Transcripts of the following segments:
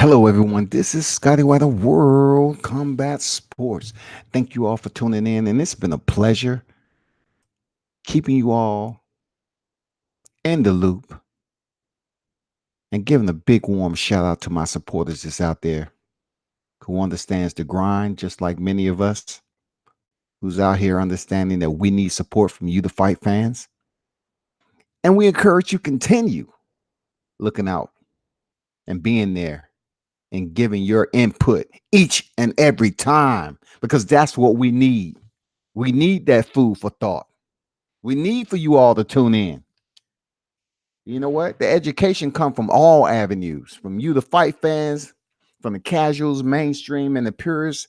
Hello, everyone. This is Scotty White of World Combat Sports. Thank you all for tuning in, and it's been a pleasure keeping you all in the loop and giving a big warm shout out to my supporters that's out there who understands the grind, just like many of us, who's out here understanding that we need support from you, the fight fans, and we encourage you continue looking out and being there and giving your input each and every time because that's what we need. We need that food for thought. We need for you all to tune in. You know what? The education come from all avenues, from you, the fight fans, from the casuals, mainstream, and the purists,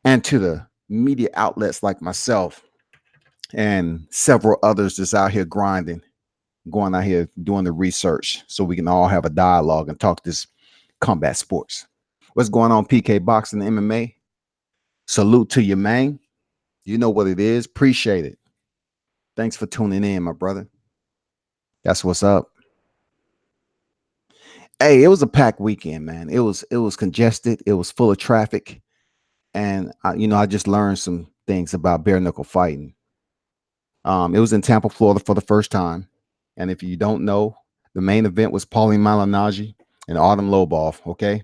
and to the media outlets like myself and several others that's out here grinding, going out here doing the research so we can all have a dialogue and talk this combat sports. What's going on, PK Boxing and MMA? Salute to you, man. You know what it is. Appreciate it. Thanks for tuning in, my brother. That's what's up. Hey, it was a packed weekend, man. It was congested. It was full of traffic, and I just learned some things about bare knuckle fighting. It was in Tampa, Florida, for the first time, and if you don't know, the main event was Pauline Malignaggi and Autumn Loboff. Okay,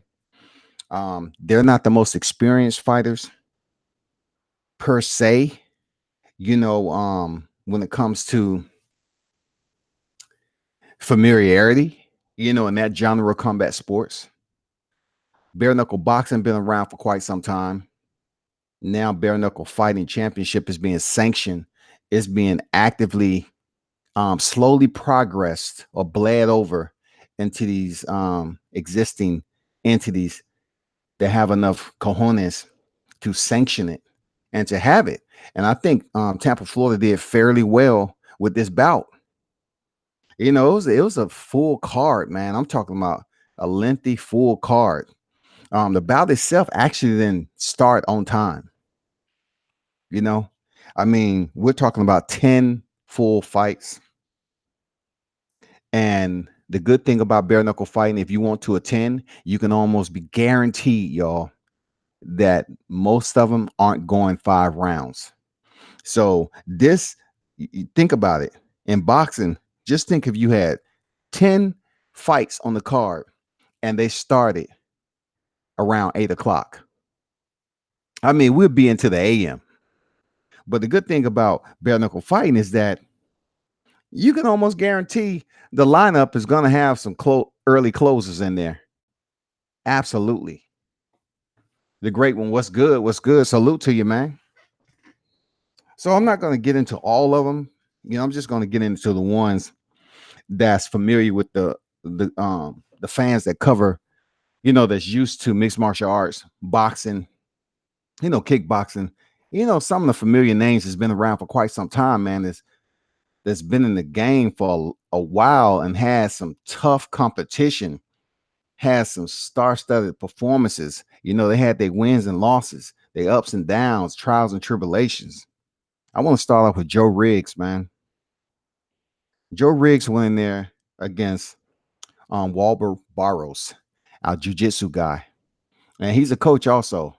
they're not the most experienced fighters per se. When it comes to familiarity, in that genre of combat sports. Bare knuckle boxing been around for quite some time. Now, bare knuckle fighting championship is being sanctioned. It's being actively, slowly progressed or bled over into these existing entities that have enough cojones to sanction it and to have it. And I think Tampa, Florida did fairly well with this bout. It was a full card, man. I'm talking about a lengthy full card. The bout itself actually didn't start on time. You know, I mean, we're talking about 10 full fights. And the good thing about bare knuckle fighting, if you want to attend, you can almost be guaranteed, y'all, that most of them aren't going 5 rounds. So think about it. In boxing, just think if you had 10 fights on the card and they started around 8 o'clock. I mean, we'll be into the AM. But the good thing about bare knuckle fighting is that you can almost guarantee the lineup is going to have some early closers in there. Absolutely. The great one, what's good? What's good? Salute to you, man. So I'm not going to get into all of them. I'm just going to get into the ones that's familiar with the fans that cover, that's used to mixed martial arts, boxing, kickboxing. Some of the familiar names has been around for quite some time, man. That's been in the game for a while and has some tough competition, has some star-studded performances. They had their wins and losses, their ups and downs, trials and tribulations. I want to start off with Joe Riggs, man. Joe Riggs went in there against Walber Barros, our jiu-jitsu guy. And he's a coach also.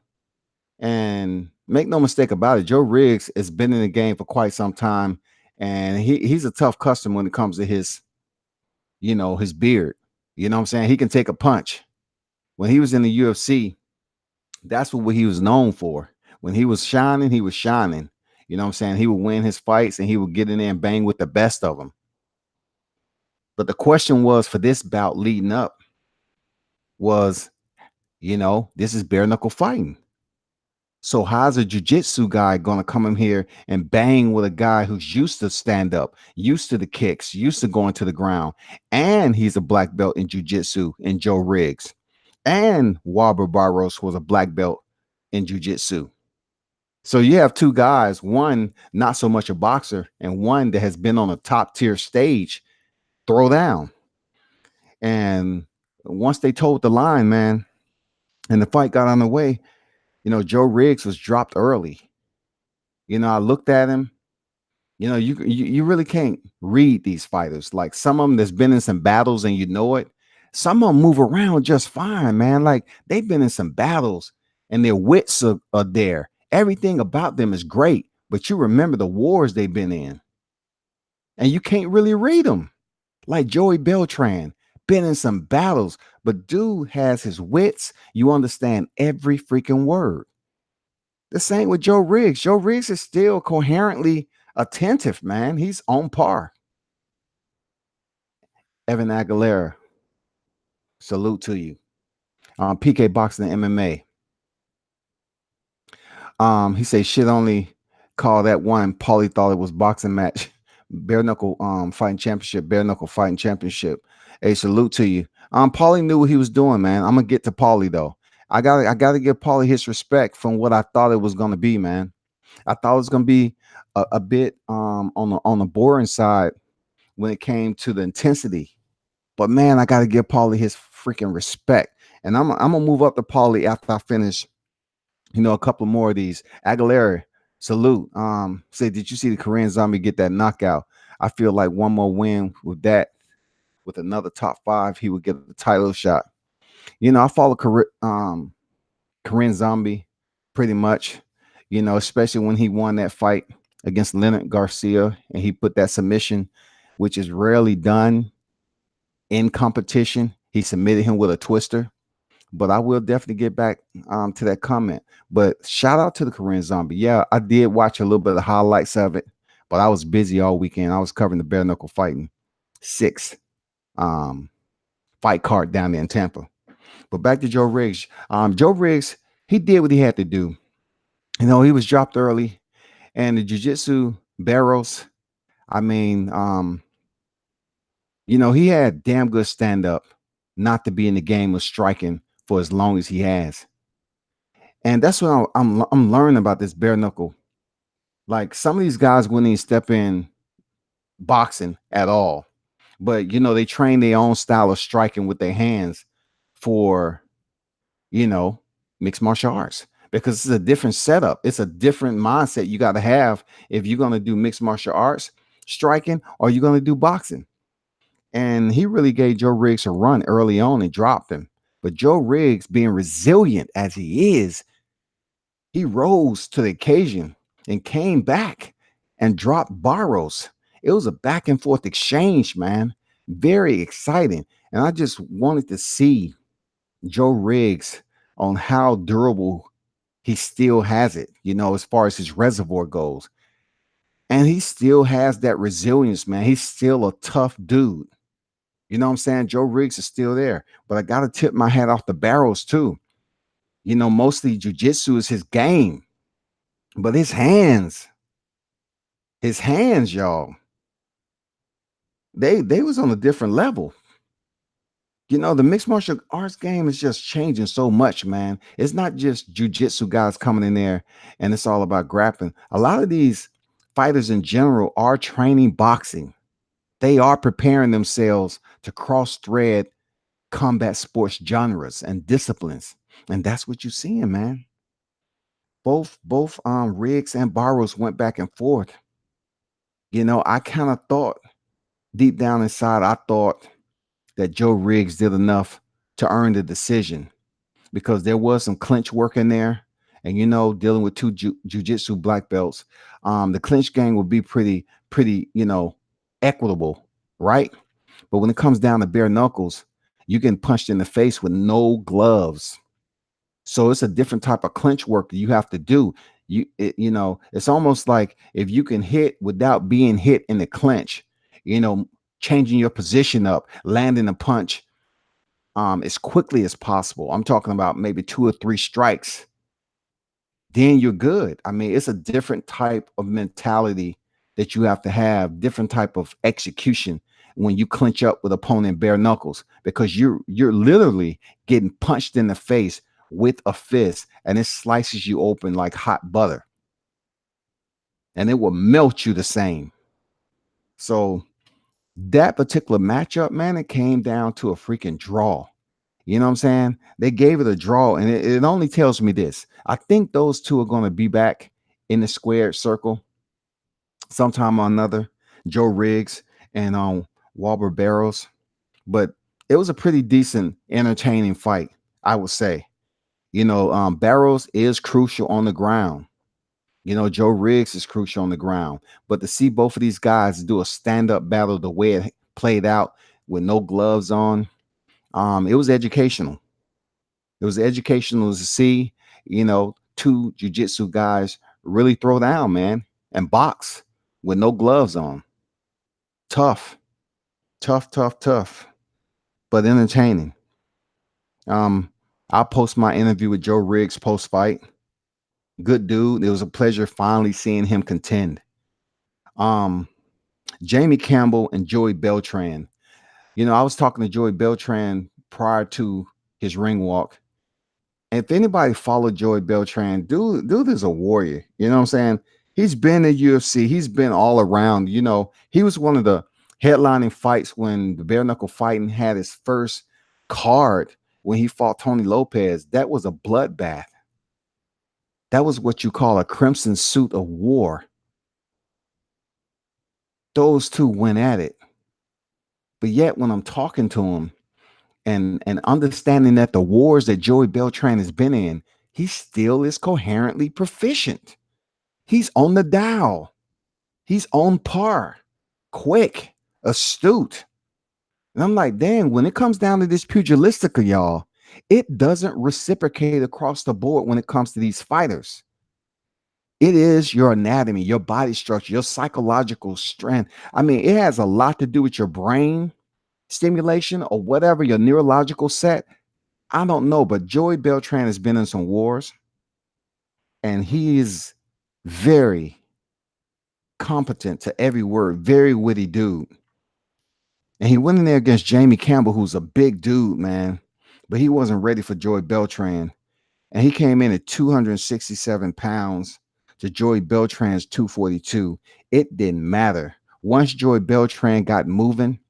And make no mistake about it, Joe Riggs has been in the game for quite some time. And he's a tough customer when it comes to his beard. You know what I'm saying? He can take a punch. When he was in the UFC, that's what he was known for. When he was shining, he was shining. You know what I'm saying? He would win his fights and he would get in there and bang with the best of them. But the question was for this bout leading up was, this is bare knuckle fighting. So how's a jiu-jitsu guy going to come in here and bang with a guy who's used to stand up, used to the kicks, used to going to the ground, and he's a black belt in jiu-jitsu in Joe Riggs, and Walber Barros was a black belt in jiu-jitsu. So you have two guys, one not so much a boxer and one that has been on a top tier stage throw down. And once they told the line, man, and the fight got on the way, Joe Riggs was dropped early. I looked at him. You really can't read these fighters. Like some of them that's been in some battles and it. Some of them move around just fine, man. Like they've been in some battles and their wits are there. Everything about them is great, but you remember the wars they've been in, and you can't really read them. Like Joey Beltran, been in some battles, but dude has his wits. You understand every freaking word. The same with Joe Riggs. Joe Riggs is still coherently attentive, man. He's on par. Evan Aguilera, salute to you. PK Boxing and MMA. He said shit only call that one. Paulie thought it was boxing match. Bare knuckle fighting championship, bare knuckle fighting championship. Hey, salute to you. Paulie knew what he was doing, man. I'm gonna get to Paulie though. I gotta give Paulie his respect from what I thought it was gonna be, man. I thought it was gonna be a bit on the boring side when it came to the intensity. But man, I gotta give Paulie his freaking respect. And I'm gonna move up to Paulie after I finish, a couple more of these. Aguilera, salute. Say, did you see the Korean Zombie get that knockout? I feel like one more win with that, with another top five, he would get the title shot. I follow Korean Zombie pretty much, especially when he won that fight against Leonard Garcia and he put that submission, which is rarely done in competition. He submitted him with a twister. But I will definitely get back to that comment. But shout out to the Korean Zombie. Yeah, I did watch a little bit of the highlights of it, but I was busy all weekend. I was covering the bare knuckle fighting 6 fight card down there in Tampa. But back to Joe Riggs. Joe Riggs, he did what he had to do. He was dropped early, and the jiu-jitsu barrels. I mean, he had damn good stand up, not to be in the game of striking for as long as he has. And that's what I'm learning about this bare knuckle. Like some of these guys wouldn't even step in boxing at all, but they train their own style of striking with their hands for you know mixed martial arts because it's a different setup. It's a different mindset you got to have if you're going to do mixed martial arts striking or you're going to do boxing. And he really gave Joe Riggs a run early on and dropped him. But Joe Riggs, being resilient as he is, he rose to the occasion and came back and dropped Barros. It was a back and forth exchange, man. Very exciting. And I just wanted to see Joe Riggs on how durable he still has it, as far as his reservoir goes. And he still has that resilience, man. He's still a tough dude. You know what I'm saying? Joe Riggs is still there. But I got to tip my hat off the Barros too. Mostly jiu-jitsu is his game. But his hands, y'all, they was on a different level. The mixed martial arts game is just changing so much, man. It's not just jiu-jitsu guys coming in there and it's all about grappling. A lot of these fighters in general are training boxing. They are preparing themselves to cross-thread combat sports genres and disciplines. And that's what you're seeing, man. Both Riggs and Barros went back and forth. I kind of thought deep down inside, I thought that Joe Riggs did enough to earn the decision because there was some clinch work in there. And dealing with two jiu-jitsu black belts, the clinch game will be pretty, equitable, right? But when it comes down to bare knuckles, you get punched in the face with no gloves. So it's a different type of clinch work that you have to do. It's almost like if you can hit without being hit in the clinch, changing your position up, landing a punch as quickly as possible. I'm talking about maybe 2 or 3 strikes. Then you're good. I mean, it's a different type of mentality that you have to have, different type of execution when you clinch up with opponent bare knuckles, because you're literally getting punched in the face with a fist and it slices you open like hot butter and it will melt you the same. So that particular matchup, man, it came down to a freaking draw. You know what I'm saying? They gave it a draw, and it only tells me this. I think those two are going to be back in the squared circle sometime or another. Joe Riggs and Walter Barros. But It was a pretty decent, entertaining fight, I would say. Barrows is crucial on the ground. Joe Riggs is crucial on the ground. But to see both of these guys do a stand-up battle the way it played out with no gloves on, it was educational. It was educational to see, two jujitsu guys really throw down, man, and box with no gloves on. Tough, tough, tough, tough, but entertaining. Um, I'll post my interview with Joe Riggs post fight. Good dude. It was a pleasure finally seeing him contend. Um, Jamie Campbell and Joey Beltran. I was talking to Joey Beltran prior to his ring walk. If anybody followed Joey Beltran, dude is a warrior. You know what I'm saying? He's been in UFC. He's been all around. He was one of the headlining fights when the bare knuckle fighting had his first card when he fought Tony Lopez. That was a bloodbath. That was what you call a crimson suit of war. Those two went at it. But yet, when I'm talking to him and understanding that the wars that Joey Beltran has been in, he still is coherently proficient. He's on the dial. He's on par, quick, astute. And I'm like, dang, when it comes down to this pugilistica, y'all, it doesn't reciprocate across the board when it comes to these fighters. It is your anatomy, your body structure, your psychological strength. I mean, it has a lot to do with your brain stimulation or whatever, your neurological set. I don't know, but Joey Beltran has been in some wars and he is very competent to every word, very witty dude. And he went in there against Jamie Campbell, who's a big dude, man, but he wasn't ready for Joey Beltran. And he came in at 267 pounds to Joey Beltran's 242. It didn't matter. Once Joey Beltran got moving,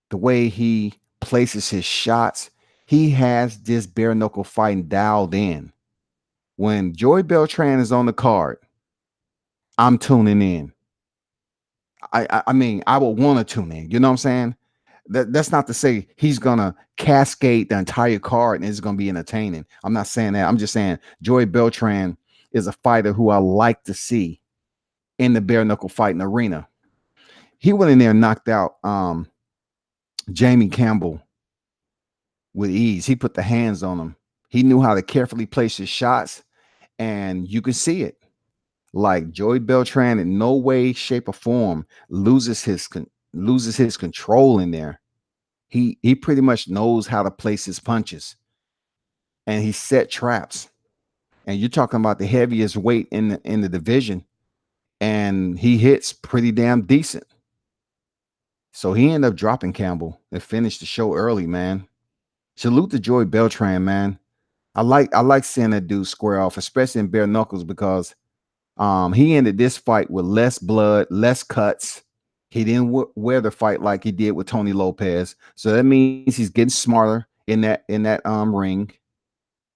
the way he places his shots, he has this bare knuckle fighting dialed in. When Joey Beltran is on the card, I'm tuning in. I mean, I would want to tune in. You know what I'm saying? That's not to say he's gonna cascade the entire card and it's gonna be entertaining. I'm not saying that. I'm just saying Joey Beltran is a fighter who I like to see in the bare knuckle fighting arena. He went in there and knocked out Jamie Campbell with ease. He put the hands on him. He knew how to carefully place his shots, and you can see it. Like Joey Beltran, in no way, shape, or form loses his control in there. He pretty much knows how to place his punches, and he set traps. And you're talking about the heaviest weight in the division, and he hits pretty damn decent. So he ended up dropping Campbell and finished the show early, man. Salute to Joey Beltran, man. I like seeing that dude square off, especially in bare knuckles, because he ended this fight with less blood, less cuts. He didn't wear the fight like he did with Tony Lopez. So that means he's getting smarter in that ring,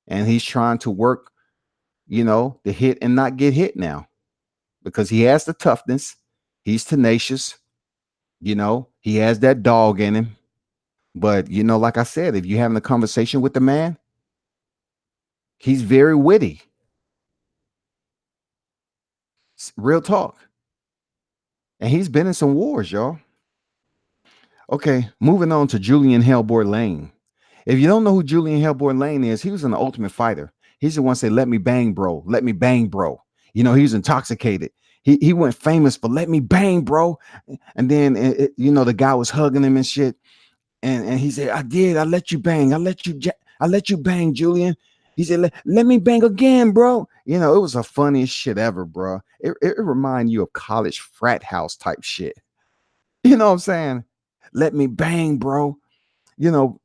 and he's trying to work, to hit and not get hit now because he has the toughness. He's tenacious. He has that dog in him. But like I said, if you're having a conversation with the man, he's very witty. Real talk. And he's been in some wars, y'all. Okay, moving on to Julian Hellboy Lane. If you don't know who Julian Hellboy Lane is, he was an Ultimate Fighter. He's the one say, "Let me bang, bro. Let me bang, bro." He was intoxicated. He went famous for "Let me bang, bro." And then the guy was hugging him and shit. And he said, "I did. I let you bang. I let you bang, Julian." He said, let me bang again, bro. It was the funniest shit ever, bro. It reminded you of college frat house type shit. You know what I'm saying? Let me bang, bro.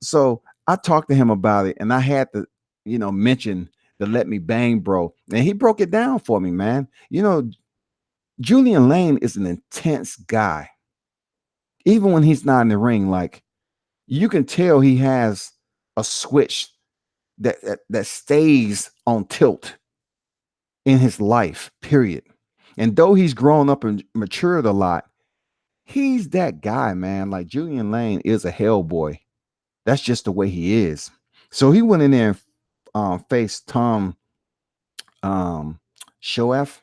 So I talked to him about it and I had to, mention the "let me bang, bro." And he broke it down for me, man. Julian Lane is an intense guy. Even when he's not in the ring, like you can tell he has a switch that stays on tilt in his life, period. And though he's grown up and matured a lot, He's that guy, man. Like Julian Lane is a Hellboy. That's just the way he is. So he went in there and faced Tom um Shoef.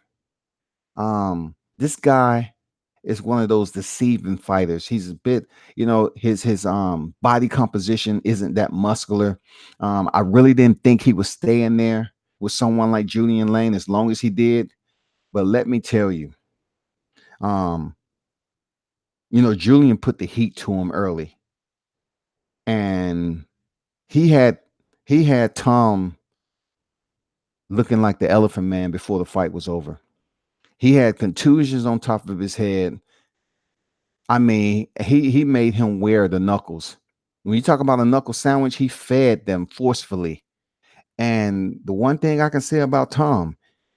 This guy is one of those deceiving fighters. He's a bit, his body composition isn't that muscular. I really didn't think he was staying there with someone like Julian Lane as long as he did. But let me tell you, um, Julian put the heat to him early, and he had he had Tom looking like the Elephant Man before the fight was over. He had contusions on top of his head. I mean, he made him wear the knuckles. When you talk about a knuckle sandwich, he fed them forcefully. And the one thing I can say about Tom,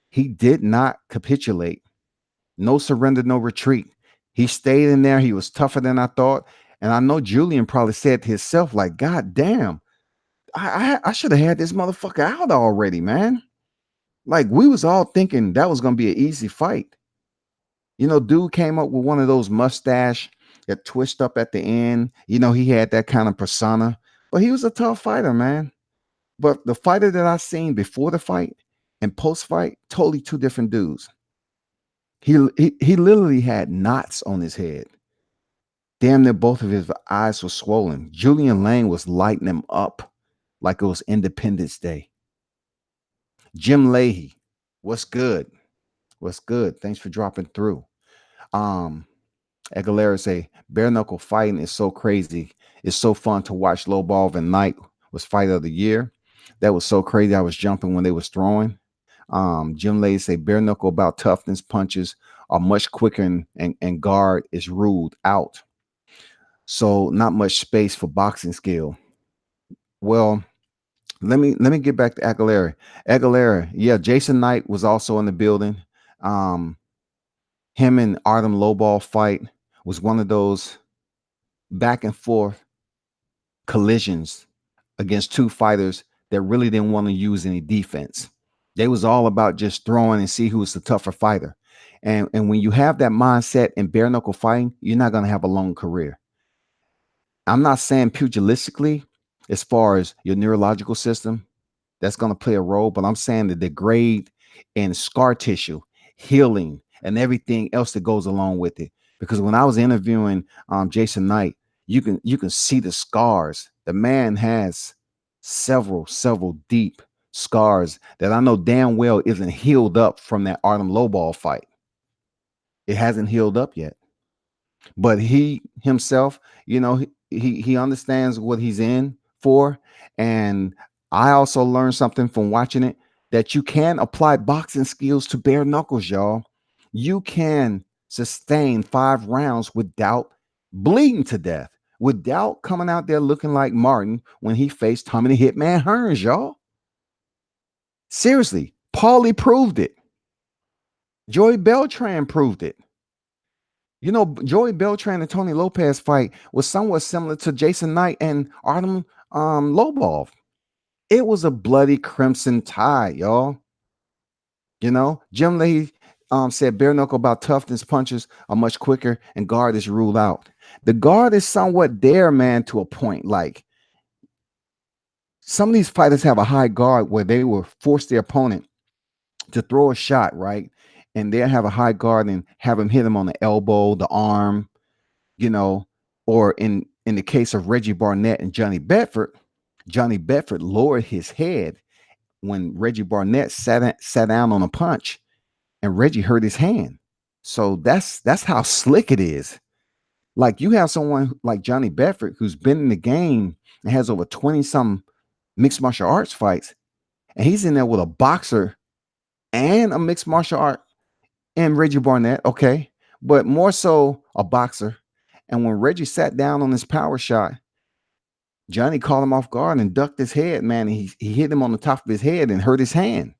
he did not capitulate. No surrender, no retreat. He stayed in there. He was tougher than I thought. And I know Julian probably said to himself, like, God damn, I should have had this motherfucker out already, man. Like, we was all thinking that was gonna be an easy fight. Dude came up with one of those mustache that twist up at the end. He had that kind of persona, but he was a tough fighter, man. But the fighter that I seen before the fight and post fight, totally two different dudes. He literally had knots on his head. Damn near both of his eyes were swollen. Julian Lane was lighting him up like it was Independence Day. Jim Leahy, what's good? What's good? Thanks for dropping through. Um, Aguilera say bare knuckle fighting is so crazy. It's so fun to watch. Low ball and Knight was fight of the year. That was so crazy. I was jumping when they was throwing. Jim Lay say bare knuckle about toughness punches are much quicker and guard is ruled out. So not much space for boxing skill. Well, let me get back to Aguilera. Aguilera, yeah, Jason Knight was also in the building. Um, Him and Artem Lobov fight was one of those back and forth collisions against two fighters that really didn't want to use any defense. They was all about just throwing and see who was the tougher fighter. And when you have that mindset in bare knuckle fighting, you're not going to have a long career. I'm not saying pugilistically, as far as your neurological system, that's going to play a role, but I'm saying the degrade in scar tissue, healing, and everything else that goes along with it. Because when I was interviewing Jason Knight, you can see the scars. The man has several deep scars that I know damn well isn't healed up from that Artem Lobov fight. It hasn't healed up yet. But he himself, he understands what he's in for. And I also learned something from watching it, that you can apply boxing skills to bare knuckles, y'all. You can sustain 5 rounds without bleeding to death, without coming out there looking like Martin when he faced Tommy the Hitman Hearns, y'all. Seriously, Paulie proved it. Joey Beltran proved it. Joey Beltran and Tony Lopez fight was somewhat similar to Jason Knight and Artem Lobov. It was a bloody crimson tide, y'all. Jim Leahy said bare knuckle about toughness punches are much quicker and guard is ruled out. The guard is somewhat there, man, to a point. Like, some of these fighters have a high guard where they will force their opponent to throw a shot, right? And they'll have a high guard and have him hit him on the elbow, the arm, or in the case of Reggie Barnett and Johnny Bedford lowered his head when Reggie Barnett sat down on a punch, and Reggie hurt his hand. So that's how slick it is. Like, you have someone like Johnny Bedford who's been in the game and has over 20 some mixed martial arts fights, and he's in there with a boxer and a mixed martial art and Reggie Barnett, okay, but more so a boxer. And when Reggie sat down on his power shot, Johnny caught him off guard and ducked his head, man. And he hit him on the top of his head and hurt his hand.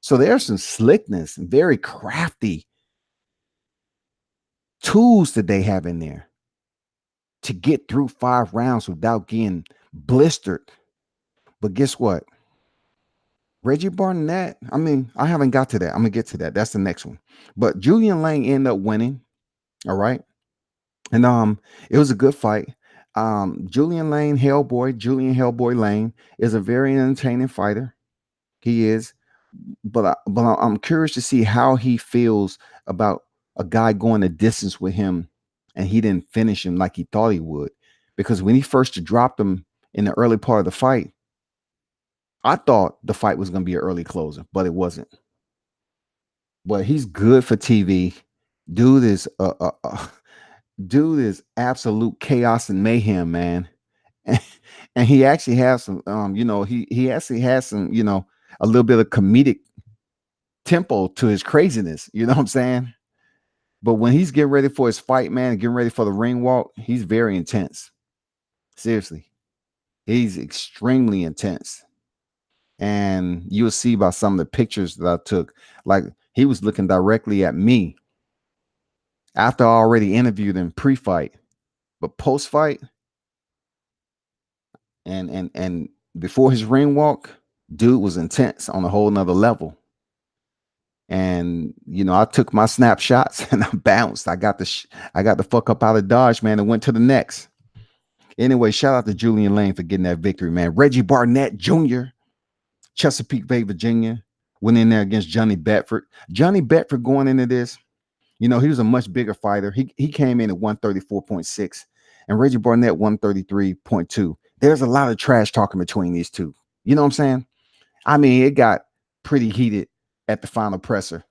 So there's some slickness, very crafty tools that they have in there to get through 5 rounds without getting blistered. But guess what? Reggie Barnett, I mean, I haven't got to that. I'm going to get to that. That's the next one. But Julian Lang ended up winning. All right. And it was a good fight. Julian Hellboy Lane is a very entertaining fighter. He is, I'm curious to see how he feels about a guy going the distance with him, and he didn't finish him like he thought he would. Because when he first dropped him in the early part of the fight, I thought the fight was going to be an early closer, but it wasn't. But he's good for TV. Dude is dude is absolute chaos and mayhem, man. And he actually has some he actually has some, a little bit of comedic tempo to his craziness. You know what I'm saying? But when he's getting ready for his fight, man, getting ready for the ring walk, he's very intense. Seriously. He's extremely intense. And you'll see by some of the pictures that I took, like he was looking directly at me after I already interviewed him pre-fight. But post-fight and before his ring walk, dude was intense on a whole nother level. And I took my snapshots and I bounced. I got the fuck up out of Dodge, man, and went to the next. Anyway, shout out to Julian Lane for getting that victory, man. Reggie Barnett Jr., Chesapeake Bay, Virginia, went in there against Johnny Bedford. Johnny Bedford going into this, he was a much bigger fighter. He came in at 134.6 and Reggie Barnett 133.2. There's a lot of trash talking between these two. You know what I'm saying? I mean, it got pretty heated at the final presser.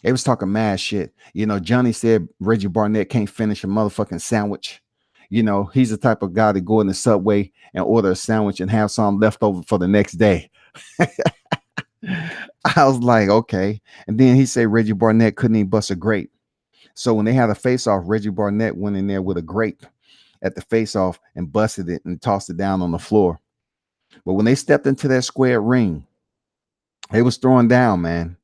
They was talking mad shit. Johnny said Reggie Barnett can't finish a motherfucking sandwich. He's the type of guy to go in the Subway and order a sandwich and have some left over for the next day. I was like, okay. And then he said Reggie Barnett couldn't even bust a grape. So when they had a face-off, Reggie Barnett went in there with a grape at the face-off and busted it and tossed it down on the floor. But when they stepped into that square ring, they was throwing down, man.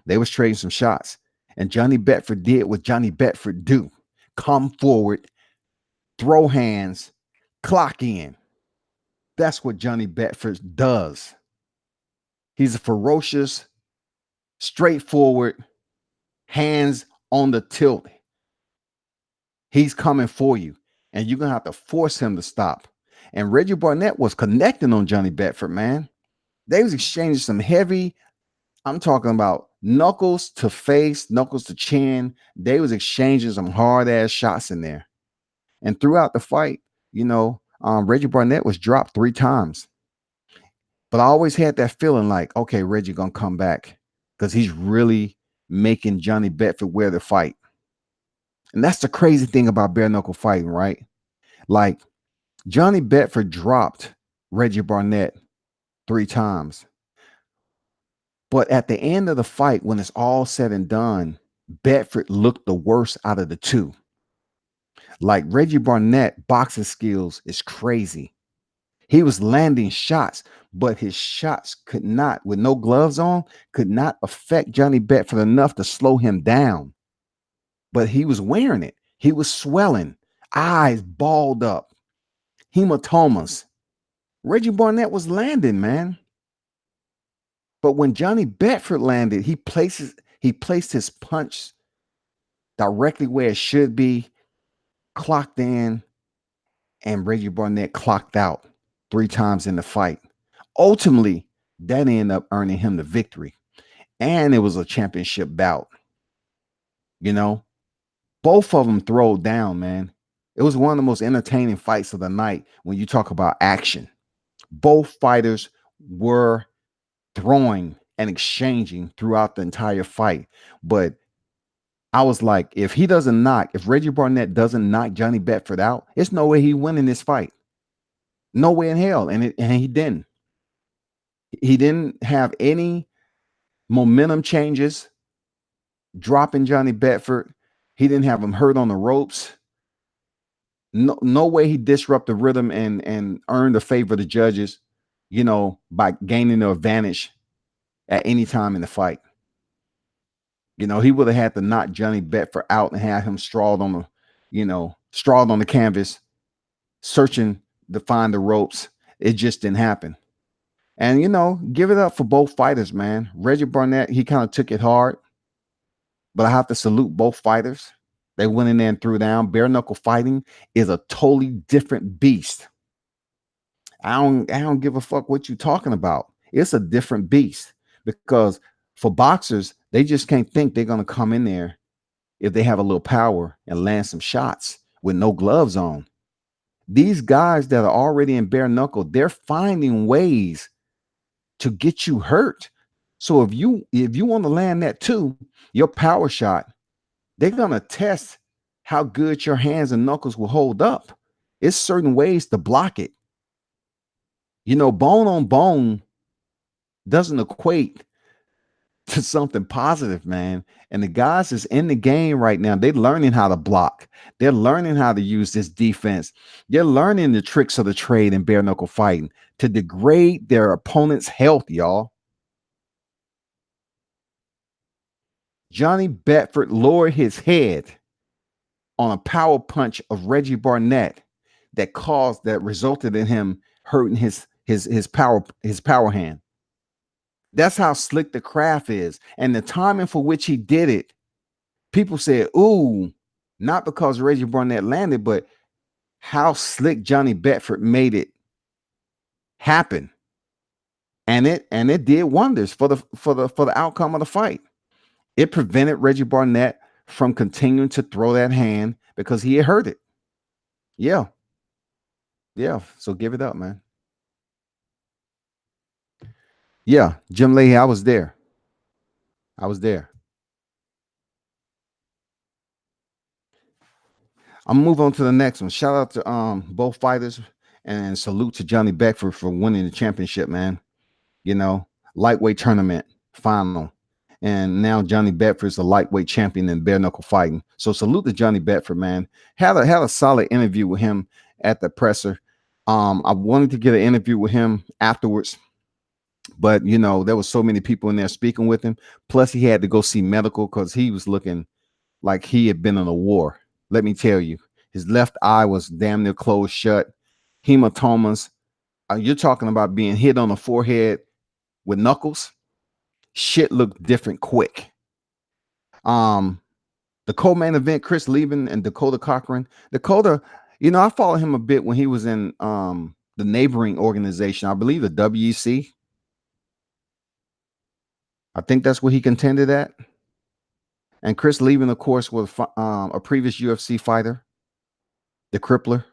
They was trading some shots. And Johnny Bedford did what Johnny Bedford do. Come forward, throw hands, clock in. That's what Johnny Bedford does. He's a ferocious, straightforward, hands on the tilt. He's coming for you. And you're going to have to force him to stop. And Reggie Barnett was connecting on Johnny Bedford, man. They was exchanging some heavy, I'm talking about knuckles to face, knuckles to chin. They was exchanging some hard-ass shots in there. And throughout the fight, Reggie Barnett was dropped 3 times. But I always had that feeling like, okay, Reggie going to come back because he's really making Johnny Bedford wear the fight. And that's the crazy thing about bare knuckle fighting, right? Like Johnny Bedford dropped Reggie Barnett 3 times. But at the end of the fight, when it's all said and done, Bedford looked the worst out of the two. Like Reggie Barnett boxing skills is crazy. He was landing shots, but his shots could not, with no gloves on, could not affect Johnny Bedford enough to slow him down. But he was wearing it. He was swelling, eyes balled up, hematomas. Reggie Barnett was landing, man. But when Johnny Bedford landed, he placed his punch directly where it should be, clocked in, and Reggie Barnett clocked out 3 times in the fight. Ultimately, that ended up earning him the victory. And it was a championship bout. Both of them throwed down, man. It was one of the most entertaining fights of the night when you talk about action. Both fighters were throwing and exchanging throughout the entire fight. But I was like, if Reggie Barnett doesn't knock Johnny Bedford out, it's no way he winning this fight. No way in hell. And he didn't. He didn't have any momentum changes, dropping Johnny Bedford. He didn't have him hurt on the ropes. No way he disrupted the rhythm and earned the favor of the judges, by gaining the advantage at any time in the fight. He would have had to knock Johnny Bedford out and have him strawed on the canvas, searching to find the ropes. It just didn't happen. And, give it up for both fighters, man. Reggie Barnett, he kind of took it hard, but I have to salute both fighters They went in there and threw down. Bare knuckle fighting is a totally different beast. I don't give a fuck what you're talking about. It's a different beast because for boxers, they just can't think they're gonna come in there if they have a little power and land some shots with no gloves on. These guys that are already in bare knuckle, they're finding ways to get you hurt. So if you want to land that too, your power shot, they're gonna test how good your hands and knuckles will hold up. It's certain ways to block it. Bone on bone doesn't equate to something positive, man. And the guys is in the game right now. They're learning how to block. They're learning how to use this defense. They're learning the tricks of the trade in bare knuckle fighting to degrade their opponent's health, y'all. Johnny Bedford lowered his head on a power punch of Reggie Barnett that resulted in him hurting his power hand. That's how slick the craft is. And the timing for which he did it, people said, ooh, not because Reggie Barnett landed, but how slick Johnny Bedford made it happen. And it did wonders for the outcome of the fight. It prevented Reggie Barnett from continuing to throw that hand because he had hurt it. Yeah. Yeah. So give it up, man. Yeah. Jim Leahy, I was there. I was there. I'm gonna move on to the next one. Shout out to both fighters and salute to Johnny Bedford for winning the championship, man. Lightweight tournament final. And now Johnny Bedford's a lightweight champion in bare knuckle fighting. So salute to Johnny Bedford, man. Had a solid interview with him at the presser. I wanted to get an interview with him afterwards, but there was so many people in there speaking with him. Plus, he had to go see medical because he was looking like he had been in a war. Let me tell you, his left eye was damn near closed shut. Hematomas. You're talking about being hit on the forehead with knuckles. Shit looked different quick. The co-main event, Chris Lieben and Dakota Cochran. Dakota, I followed him a bit when he was in the neighboring organization, I believe the WEC. I think that's what he contended at. And Chris Lieben, of course, was a previous UFC fighter, the Crippler.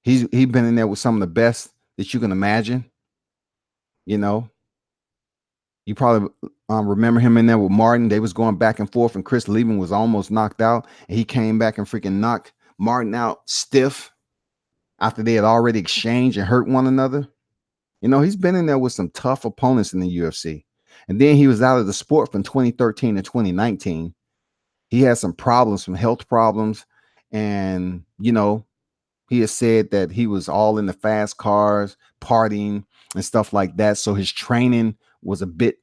He's been in there with some of the best that you can imagine. You probably remember him in there with Martin. They was going back and forth, and Chris Lieben was almost knocked out. And he came back and freaking knocked Martin out stiff after they had already exchanged and hurt one another. He's been in there with some tough opponents in the UFC. And then he was out of the sport from 2013 to 2019. He had some problems, some health problems. And, he has said that he was all in the fast cars, partying and stuff like that. So his training was a bit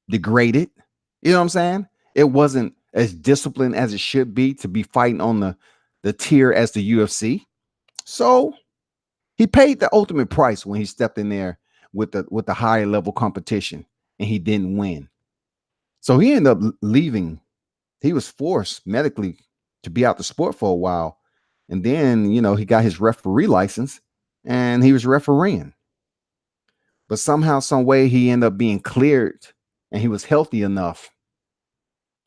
degraded. You know what I'm saying? It wasn't as disciplined as it should be to be fighting on the tier as the UFC. So he paid the ultimate price when he stepped in there with the higher level competition and he didn't win. So he ended up leaving. He was forced medically to be out the sport for a while. And then, he got his referee license and he was refereeing. But somehow, some way, he ended up being cleared and he was healthy enough.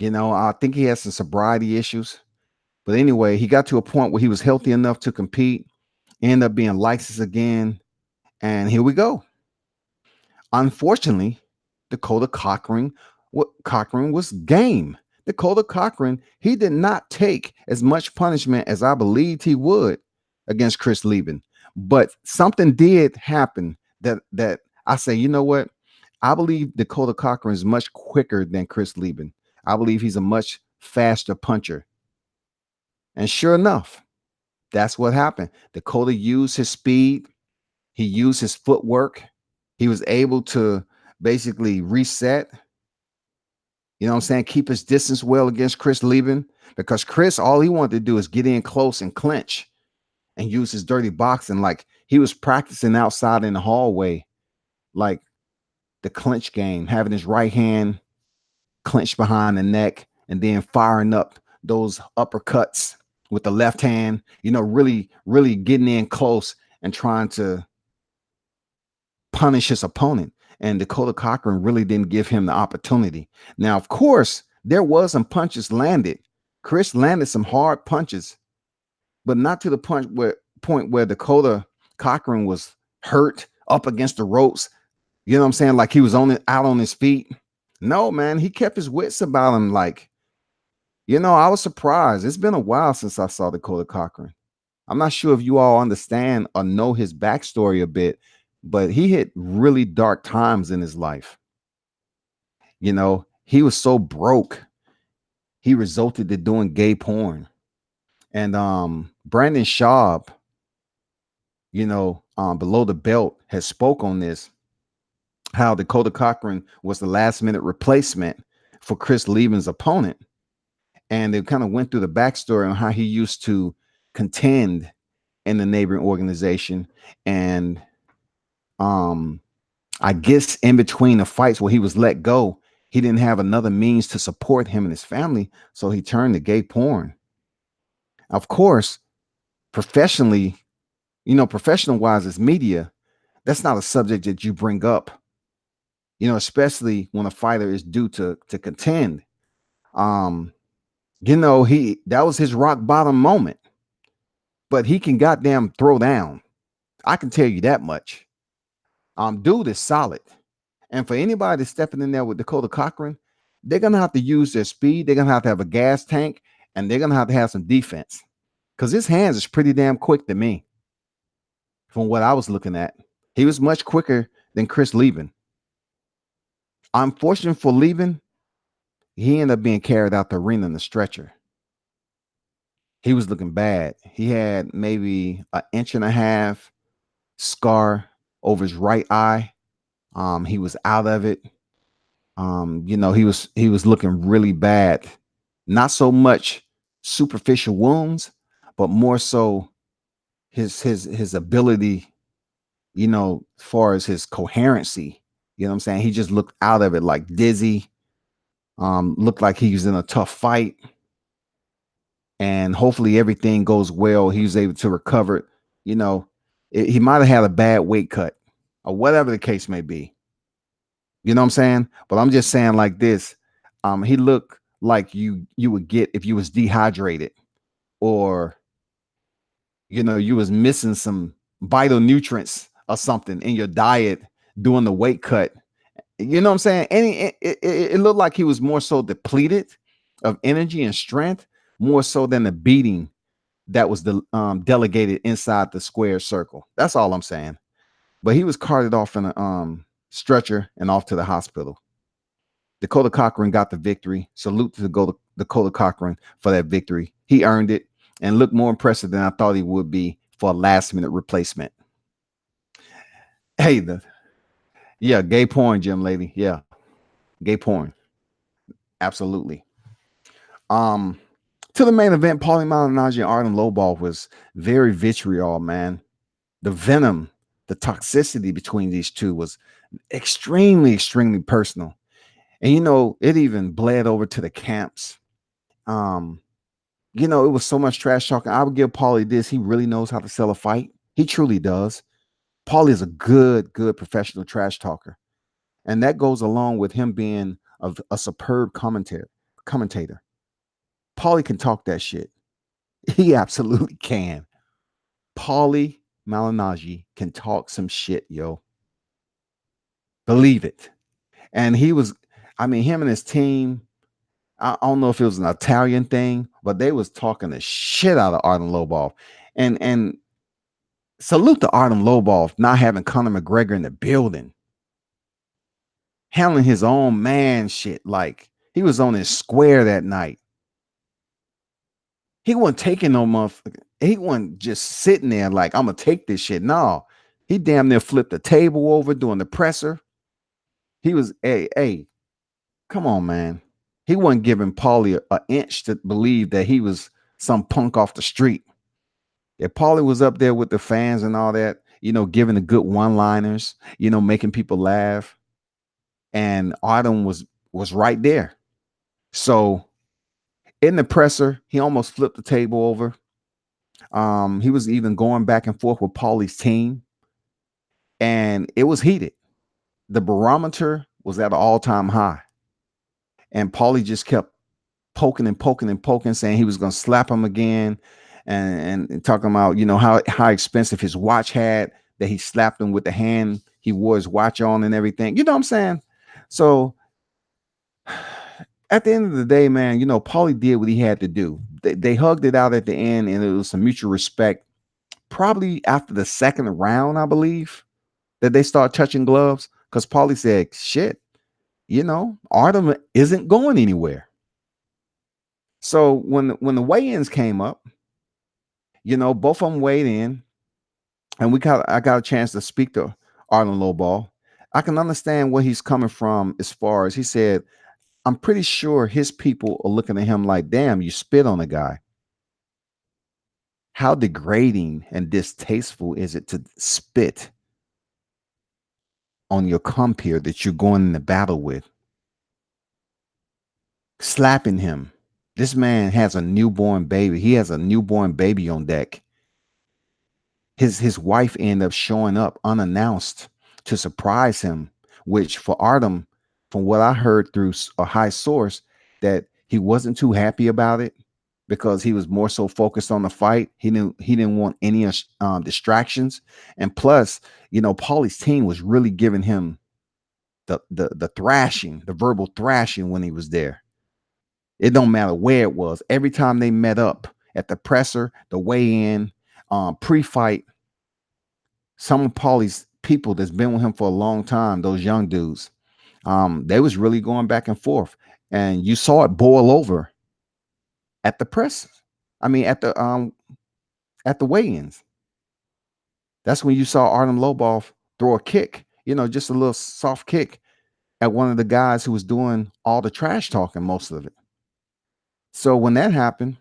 I think he had some sobriety issues. But anyway, he got to a point where he was healthy enough to compete, ended up being licensed again. And here we go. Unfortunately, Dakota Cochran was game. Dakota Cochran, he did not take as much punishment as I believed he would against Chris Lieben. But something did happen that I say, you know what? I believe Dakota Cochran is much quicker than Chris Lieben. I believe he's a much faster puncher. And sure enough, that's what happened. Dakota used his speed. He used his footwork. He was able to basically reset. You know what I'm saying? Keep his distance well against Chris Lieben, because Chris, all he wanted to do is get in close and clinch and use his dirty boxing. Like he was practicing outside in the hallway, like the clinch game, having his right hand clenched behind the neck and then firing up those uppercuts with the left hand, really, really getting in close and trying to punish his opponent. And Dakota Cochran really didn't give him the opportunity. Now, of course, there was some punches landed. Chris landed some hard punches, but not to the point where Dakota Cochran was hurt up against the ropes. You know what I'm saying? Like he was out on his feet. No, man, he kept his wits about him. Like, I was surprised. It's been a while since I saw Dakota Cochran. I'm not sure if you all understand or know his backstory a bit, but he hit really dark times in his life. He was so broke, he resulted to doing gay porn. And Brandon Schaub, below the belt, has spoke on this, how Dakota Cochran was the last minute replacement for Chris Lieben's opponent. And they kind of went through the backstory on how he used to contend in the neighboring organization. And I guess in between the fights where he was let go, he didn't have another means to support him and his family. So he turned to gay porn. Of course, professionally, professional wise as media, that's not a subject that you bring up, especially when a fighter is due to contend. That was his rock bottom moment, but he can goddamn throw down. I can tell you that much. Dude is solid. And for anybody that's stepping in there with Dakota Cochran, they're going to have to use their speed. They're going to have a gas tank, and they're going to have some defense, because his hands is pretty damn quick to me. From what I was looking at, he was much quicker than Chris Lieben. Unfortunate for Lieben, he ended up being carried out the arena in the stretcher. He was looking bad. He had maybe an 1.5 inch scar over his right eye. He was out of it. He was looking really bad. Not so much superficial wounds, but more so his ability, as far as his coherency. You know what I'm saying? He just looked out of it, like dizzy. Looked like he was in a tough fight. And hopefully everything goes well. He was able to recover. He might have had a bad weight cut or whatever the case may be. You know what I'm saying? But I'm just saying like this. He looked like you would get if you was dehydrated, or you was missing some vital nutrients or something in your diet doing the weight cut. You know what I'm saying? And it looked like he was more so depleted of energy and strength, more so than the beating that was delegated inside the square circle. That's all I'm saying. But he was carted off in a stretcher and off to the hospital. Dakota Cochran got the victory. Salute to Dakota Cochran for that victory. He earned it and looked more impressive than I thought he would be for a last minute replacement. Hey, gay porn, gym lady. Yeah, gay porn. Absolutely. To the main event, Paulie Malignaggi and Artem Lobov was very vitriol, man. The venom, the toxicity between these two was extremely, extremely personal. And it even bled over to the camps. It was so much trash talking. I would give Paulie this. He really knows how to sell a fight. He truly does. Paulie is a good professional trash talker. And that goes along with him being a superb commentator. Paulie can talk that shit. He absolutely can. Paulie Malignaggi can talk some shit, yo. Believe it. And him and his team, I don't know if it was an Italian thing, but they was talking the shit out of Artem Lobov. And salute to Artem Lobov not having Conor McGregor in the building. Handling his own man shit. Like he was on his square that night. He wasn't taking no motherfucker. He wasn't just sitting there like, I'm gonna take this shit. No, he damn near flipped the table over doing the presser. He was, hey, come on, man. He wasn't giving Paulie an inch to believe that he was some punk off the street. If Paulie was up there with the fans and all that, giving the good one-liners, making people laugh, and Artem was right there. So In the presser, he almost flipped the table over. He was even going back and forth with Paulie's team, and it was heated. The barometer was at an all-time high, and Paulie just kept poking and poking and poking, saying he was going to slap him again, and talking about how expensive his watch had, that he slapped him with the hand he wore his watch on and everything. You know what I'm saying? So at the end of the day, man, Paulie did what he had to do. They hugged it out at the end, and it was some mutual respect. Probably after the second round, I believe, that they start touching gloves, because Paulie said, "Shit, Artem isn't going anywhere." So when the weigh-ins came up, both of them weighed in, and I got a chance to speak to Arlen Lowball. I can understand where he's coming from, as far as he said, I'm pretty sure his people are looking at him like, damn, you spit on a guy. How degrading and distasteful is it to spit on your compeer that you're going into battle with? Slapping him. This man has a newborn baby. He has a newborn baby on deck. His wife ended up showing up unannounced to surprise him, which for Artem, from what I heard through a high source, that he wasn't too happy about it, because he was more so focused on the fight. He didn't want any distractions, and plus, Paulie's team was really giving him the thrashing, the verbal thrashing when he was there. It don't matter where it was. Every time they met up at the presser, the weigh-in, pre-fight, some of Paulie's people that's been with him for a long time, those young dudes, they was really going back and forth, and you saw it boil over at the press. I mean, at the weigh-ins. That's when you saw Artem Lobov throw a kick, just a little soft kick at one of the guys who was doing all the trash talking, most of it. So when that happened,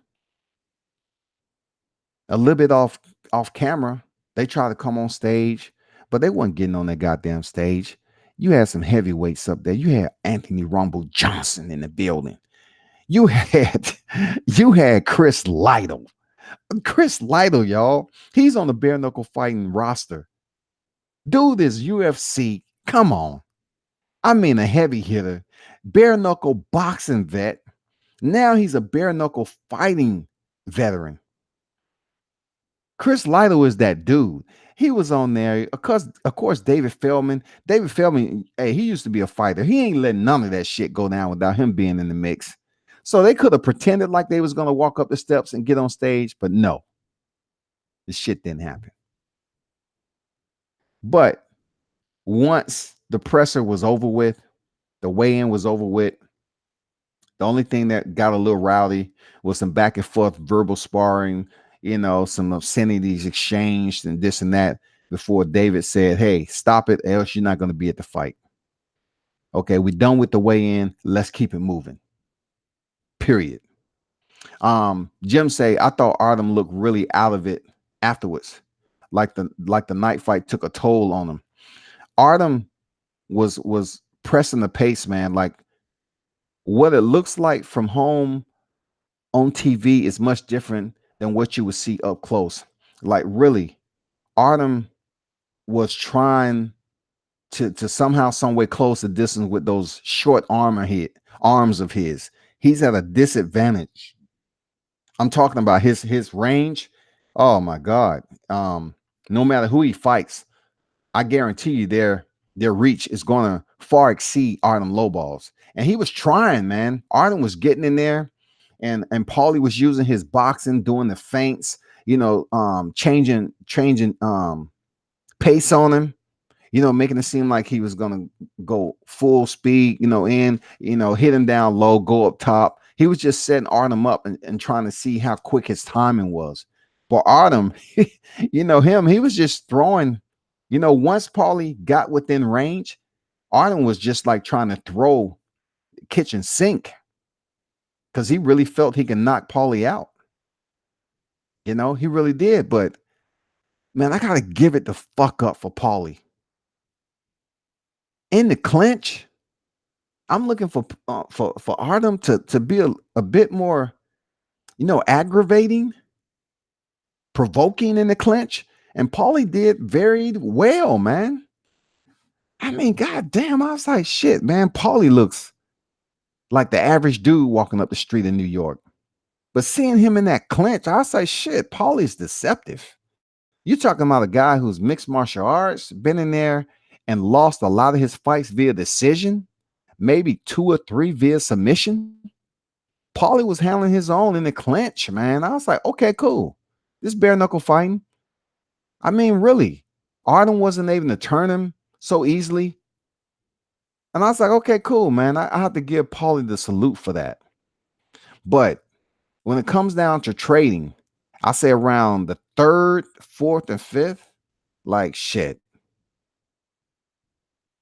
a little bit off camera, they tried to come on stage, but they weren't getting on that goddamn stage. You had some heavyweights up there. You had Anthony Rumble Johnson in the building. You had you had Chris Lytle. Chris Lytle, y'all. He's on the bare knuckle fighting roster. Dude is UFC. Come on. I mean, a heavy hitter, bare knuckle boxing vet. Now he's a bare knuckle fighting veteran. Chris Lytle is that dude. He was on there. Of course, David Feldman. David Feldman, hey, he used to be a fighter. He ain't letting none of that shit go down without him being in the mix. So they could have pretended like they was going to walk up the steps and get on stage, but no, the shit didn't happen. But once the presser was over with, the weigh-in was over with, the only thing that got a little rowdy was some back and forth verbal sparring, some obscenities exchanged and this and that, before David said, "Hey, stop it, else you're not going to be at the fight. Okay, we're done with the weigh-in. Let's keep it moving." Period. Jim say, I thought Artem looked really out of it afterwards. Like the night fight took a toll on him. Artem was pressing the pace, man. Like, what it looks like from home on TV is much different than what you would see up close. Like, really, Artem was trying to somehow, some way close the distance with those short arms of his. He's at a disadvantage. I'm talking about his range. Oh my God. No matter who he fights, I guarantee you their reach is going to far exceed Artem Lobov's. And he was trying, man. Artem was getting in there, and Paulie was using his boxing, doing the feints, changing pace on him, making it seem like he was gonna go full speed, hit him down low, go up top. He was just setting Artem up and trying to see how quick his timing was. But Artem, he was just throwing, once Paulie got within range, Artem was just like trying to throw kitchen sink, because he really felt he can knock Paulie out. He really did. But man, I gotta give it the fuck up for Paulie. In the clinch, I'm looking for Artem to be a bit more aggravating, provoking in the clinch. And Paulie did very well, man. I mean, goddamn, I was like, shit, man. Paulie looks like the average dude walking up the street in New York. But seeing him in that clinch, I was like, shit, Paulie's deceptive. You're talking about a guy who's mixed martial arts, been in there and lost a lot of his fights via decision, maybe 2 or 3 via submission. Paulie was handling his own in the clinch, man. I was like, okay, cool. This bare knuckle fighting. I mean, really, Arden wasn't able to turn him so easily. And I was like, okay, cool, man. I have to give Paulie the salute for that. But when it comes down to trading, I say around the 3rd, 4th, and 5th, like shit.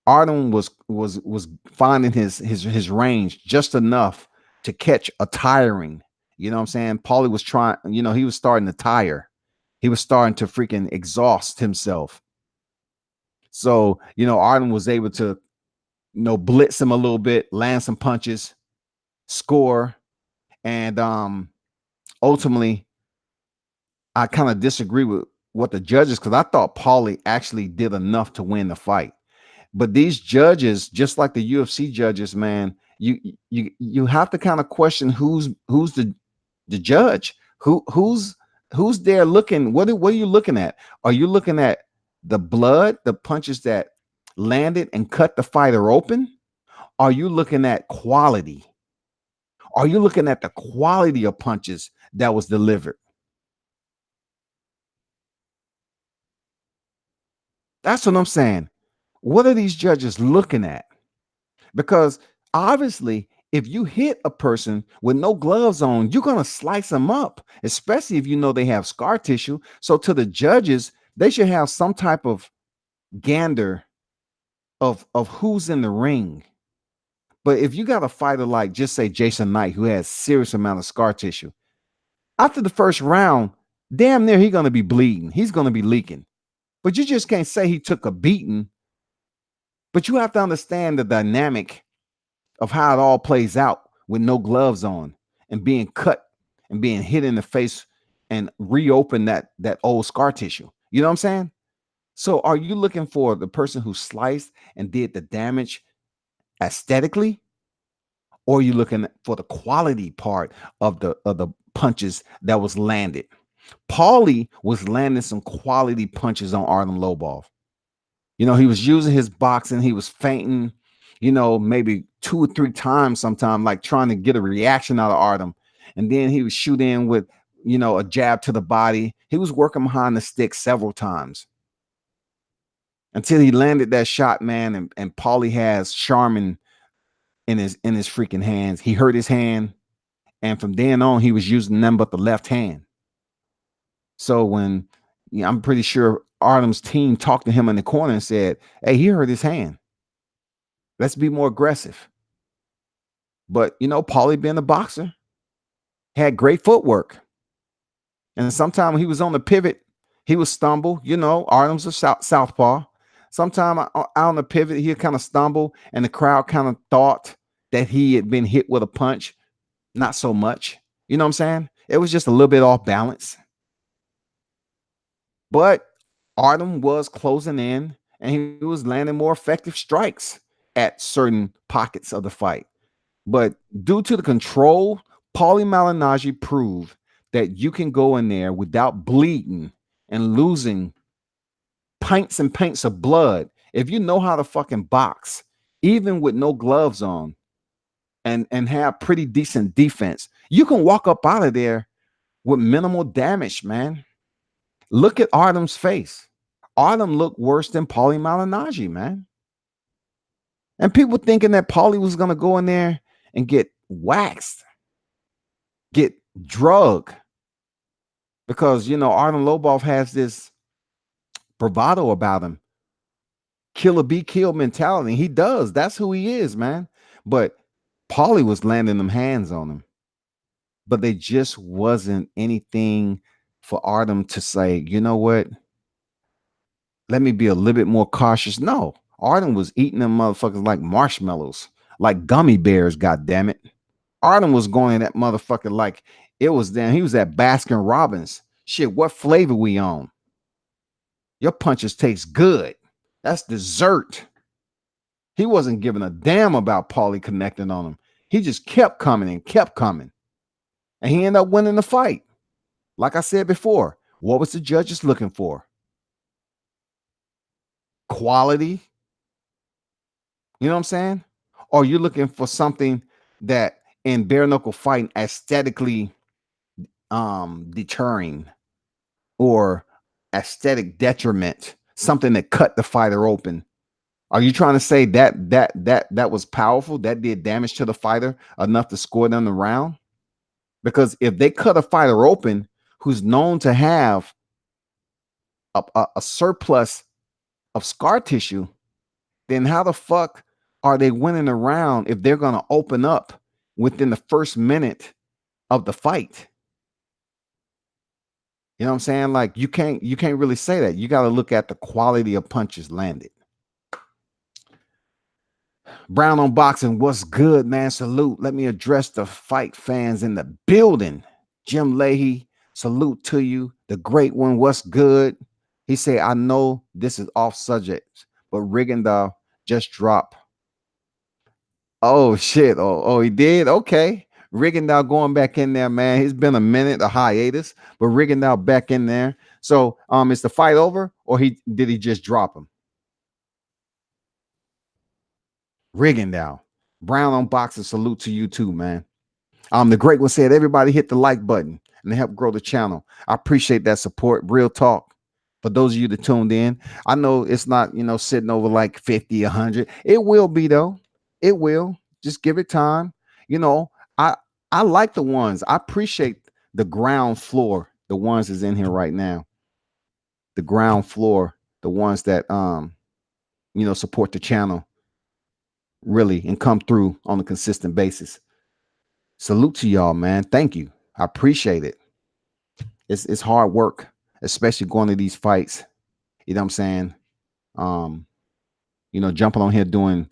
Arden was finding his range just enough to catch a tiring. You know what I'm saying? Paulie was trying, he was starting to tire. He was starting to freaking exhaust himself. So, Arden was able to, blitz him a little bit, land some punches, score. And ultimately, I kind of disagree with what the judges, because I thought Paulie actually did enough to win the fight. But these judges, just like the UFC judges, man, you have to kind of question who's the judge, who's there looking. What are you looking at? Are you looking at the blood, the punches that landed and cut the fighter open? Are you looking at quality? Are you looking at the quality of punches that was delivered? That's what I'm saying. What are these judges looking at? Because obviously, if you hit a person with no gloves on, you're going to slice them up, especially if you know they have scar tissue. So to the judges, they should have some type of gander of who's in the ring. But if you got a fighter like, just say, Jason Knight, who has serious amount of scar tissue, after the first round, damn near he's going to be bleeding. He's going to be leaking. But you just can't say he took a beating. But you have to understand the dynamic of how it all plays out with no gloves on and being cut and being hit in the face and reopen that old scar tissue. You know what I'm saying? So are you looking for the person who sliced and did the damage aesthetically, or are you looking for the quality part of the punches that was landed? Paulie was landing some quality punches on Artem Lobov. He was using his boxing. He was feinting, maybe 2 or 3 times sometime, like trying to get a reaction out of Artem. And then he would shoot in with, a jab to the body. He was working behind the stick several times until he landed that shot, man. And Paulie has Charmin in his freaking hands. He hurt his hand. And from then on, he was using none but the left hand. So when I'm pretty sure Artem's team talked to him in the corner and said, hey, he hurt his hand. Let's be more aggressive. But, Paulie being a boxer had great footwork. And sometimes when he was on the pivot, he would stumble. Artem's a southpaw. Sometimes out on the pivot, he'd kind of stumble, and the crowd kind of thought that he had been hit with a punch. Not so much. You know what I'm saying? It was just a little bit off balance. But Artem was closing in, and he was landing more effective strikes at certain pockets of the fight. But due to the control, Paulie Malignaggi proved that you can go in there without bleeding and losing pints and pints of blood. If you know how to fucking box, even with no gloves on, and have pretty decent defense, you can walk up out of there with minimal damage, man. Look at Artem's face. Artem looked worse than Paulie Malignaggi, man. And people thinking that Paulie was going to go in there and get waxed, get drugged. Because, Artem Lobov has this bravado about him. Kill or be killed mentality. He does. That's who he is, man. But Paulie was landing them hands on him. But they just wasn't anything for Artem to say, you know what? Let me be a little bit more cautious. No, Artem was eating them motherfuckers like marshmallows, like gummy bears, goddammit. Artem was going at that motherfucker like It was then he was at Baskin Robbins. Shit, what flavor we on? Your punches taste good. That's dessert. He wasn't giving a damn about Paulie connecting on him. He just kept coming and kept coming. And he ended up winning the fight. Like I said before, what was the judges looking for? Quality. You know what I'm saying? Or you're looking for something that in bare knuckle fighting aesthetically deterring or aesthetic detriment, something that cut the fighter open. Are you trying to say that was powerful? That did damage to the fighter enough to score them the round? Because if they cut a fighter open who's known to have a surplus of scar tissue, then how the fuck are they winning a round if they're going to open up within the first minute of the fight? You know what I'm saying? Like you can't really say that. You got to look at the quality of punches landed. Brown on Boxing, what's good, man? Salute. Let me address the fight fans in the building. Jim Leahy, salute to you. The great one, what's good? He said, I know this is off subject, but Rigondeaux just dropped. Oh, shit. Oh, he did? Okay. Rigondeaux going back in there, man. It's been a minute, a hiatus, but Rigondeaux back in there. So, is the fight over or did he just drop him? Rigondeaux. Brown on Boxing, salute to you too, man. The great one said, everybody hit the like button and help grow the channel. I appreciate that support. Real talk. For those of you that tuned in, I know it's not, sitting over like 50, 100. It will be though. It will. Just give it time. I I like the ones. I appreciate the ground floor, the ones that's in here right now. The ground floor, the ones that support the channel really and come through on a consistent basis. Salute to y'all, man. Thank you. I appreciate it. It's hard work, especially going to these fights. You know what I'm saying? Jumping on here doing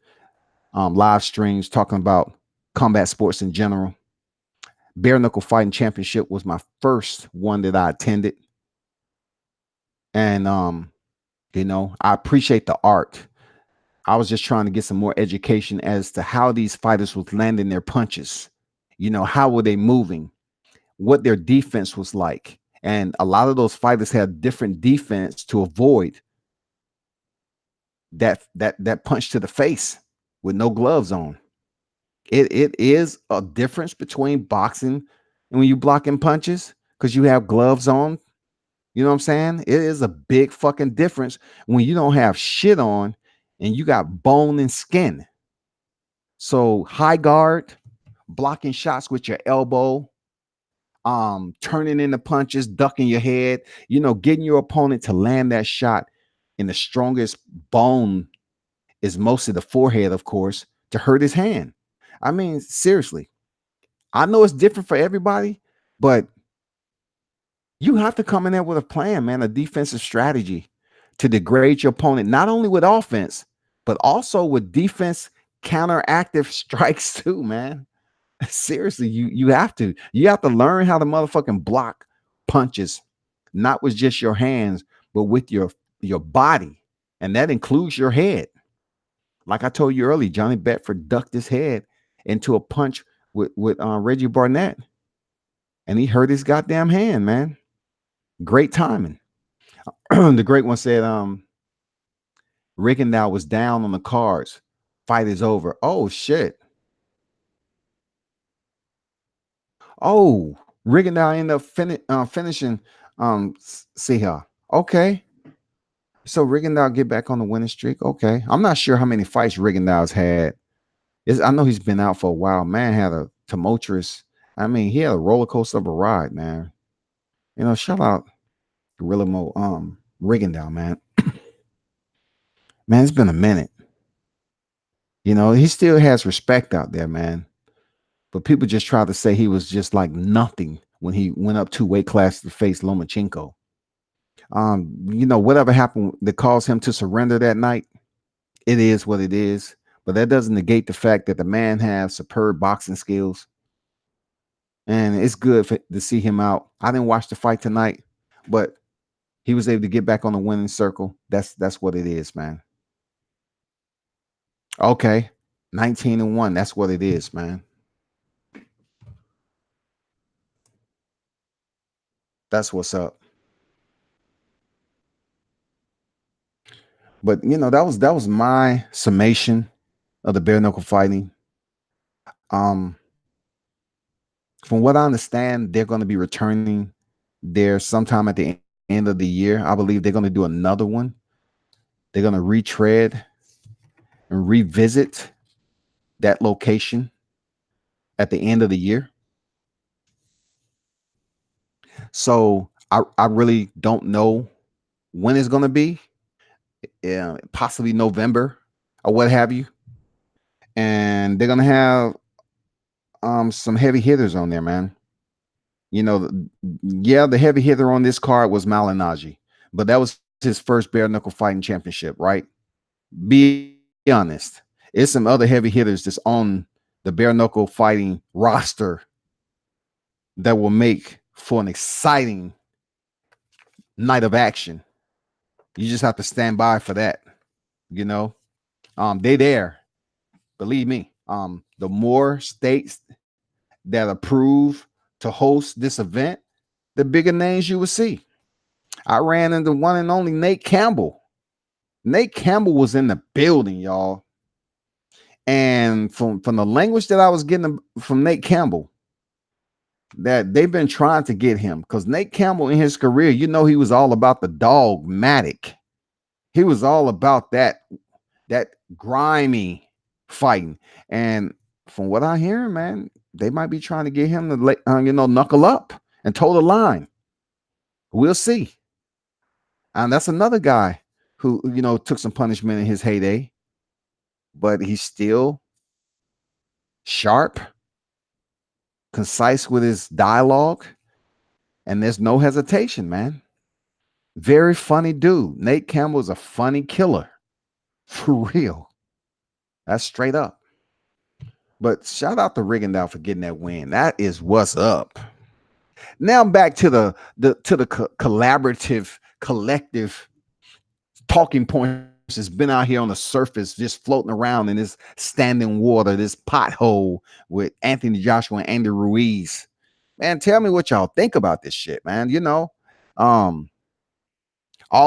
live streams, talking about combat sports in general. Bare Knuckle Fighting Championship was my first one that I attended. And I appreciate the art. I was just trying to get some more education as to how these fighters was landing their punches. How were they moving? What their defense was like. And a lot of those fighters had different defense to avoid that punch to the face with no gloves on. It is a difference between boxing and when you blocking punches because you have gloves on. You know what I'm saying? It is a big fucking difference when you don't have shit on and you got bone and skin. So high guard, blocking shots with your elbow, turning into punches, ducking your head, getting your opponent to land that shot in the strongest bone is mostly the forehead, of course, to hurt his hand. I mean, seriously, I know it's different for everybody, but you have to come in there with a plan, man, a defensive strategy to degrade your opponent, not only with offense, but also with defense counteractive strikes too, man. Seriously, you have to learn how to motherfucking block punches, not with just your hands, but with your body, and that includes your head. Like I told you earlier, Johnny Bedford ducked his head into a punch with Reggie Barnett, and he hurt his goddamn hand, man. Great timing. The great one said, Rigondeaux was down on the cards. Fight is over. Oh shit. Oh, Rigondeaux ended up finishing see her. Okay. So Rigondeaux get back on the winning streak. Okay. I'm not sure how many fights Rigondeaux's had. I know he's been out for a while. Man had a tumultuous, he had a roller coaster of a ride, man. Shout out Gorilla Rigondeaux, man. Man, it's been a minute. He still has respect out there, man. But people just try to say he was just like nothing when he went up 2 weight classes to face Lomachenko. Whatever happened that caused him to surrender that night, it is what it is. But that doesn't negate the fact that the man has superb boxing skills. and it's good to see him out. I didn't watch the fight tonight, but he was able to get back on the winning circle. That's what it is, man. Okay, 19-1. That's what it is, man. That's what's up. But that was my summation of the bare knuckle fighting. Um, from what I understand, they're going to be returning there sometime at the end of the year. I believe they're going to do another one. They're going to retread and revisit that location at the end of the year. So I really don't know when it's going to be. Possibly November or what have you. And they're going to have some heavy hitters on there, man. Yeah, the heavy hitter on this card was Malinaji, but that was his first bare knuckle fighting championship, right? Be honest. It's some other heavy hitters that's on the bare knuckle fighting roster that will make for an exciting night of action. You just have to stand by for that. You know, they there. Believe me. The more states that approve to host this event, the bigger names you will see. I ran into one and only Nate Campbell. Nate Campbell was in the building, y'all. And from the language that I was getting from Nate Campbell, that they've been trying to get him, because Nate Campbell in his career, he was all about the dogmatic. He was all about that grimy fighting. And from what I hear, man, they might be trying to get him to knuckle up and toe the line. We'll see. And that's another guy who took some punishment in his heyday, but he's still sharp, concise with his dialogue, and there's no hesitation, man. Very funny dude. Nate Campbell is a funny killer. For real. That's straight up. But shout out to Rigondeaux for getting that win. That is what's up. Now back to the collaborative, collective talking points that's been out here on the surface, just floating around in this standing water, this pothole with Anthony Joshua and Andy Ruiz. Man, tell me what y'all think about this shit, man. All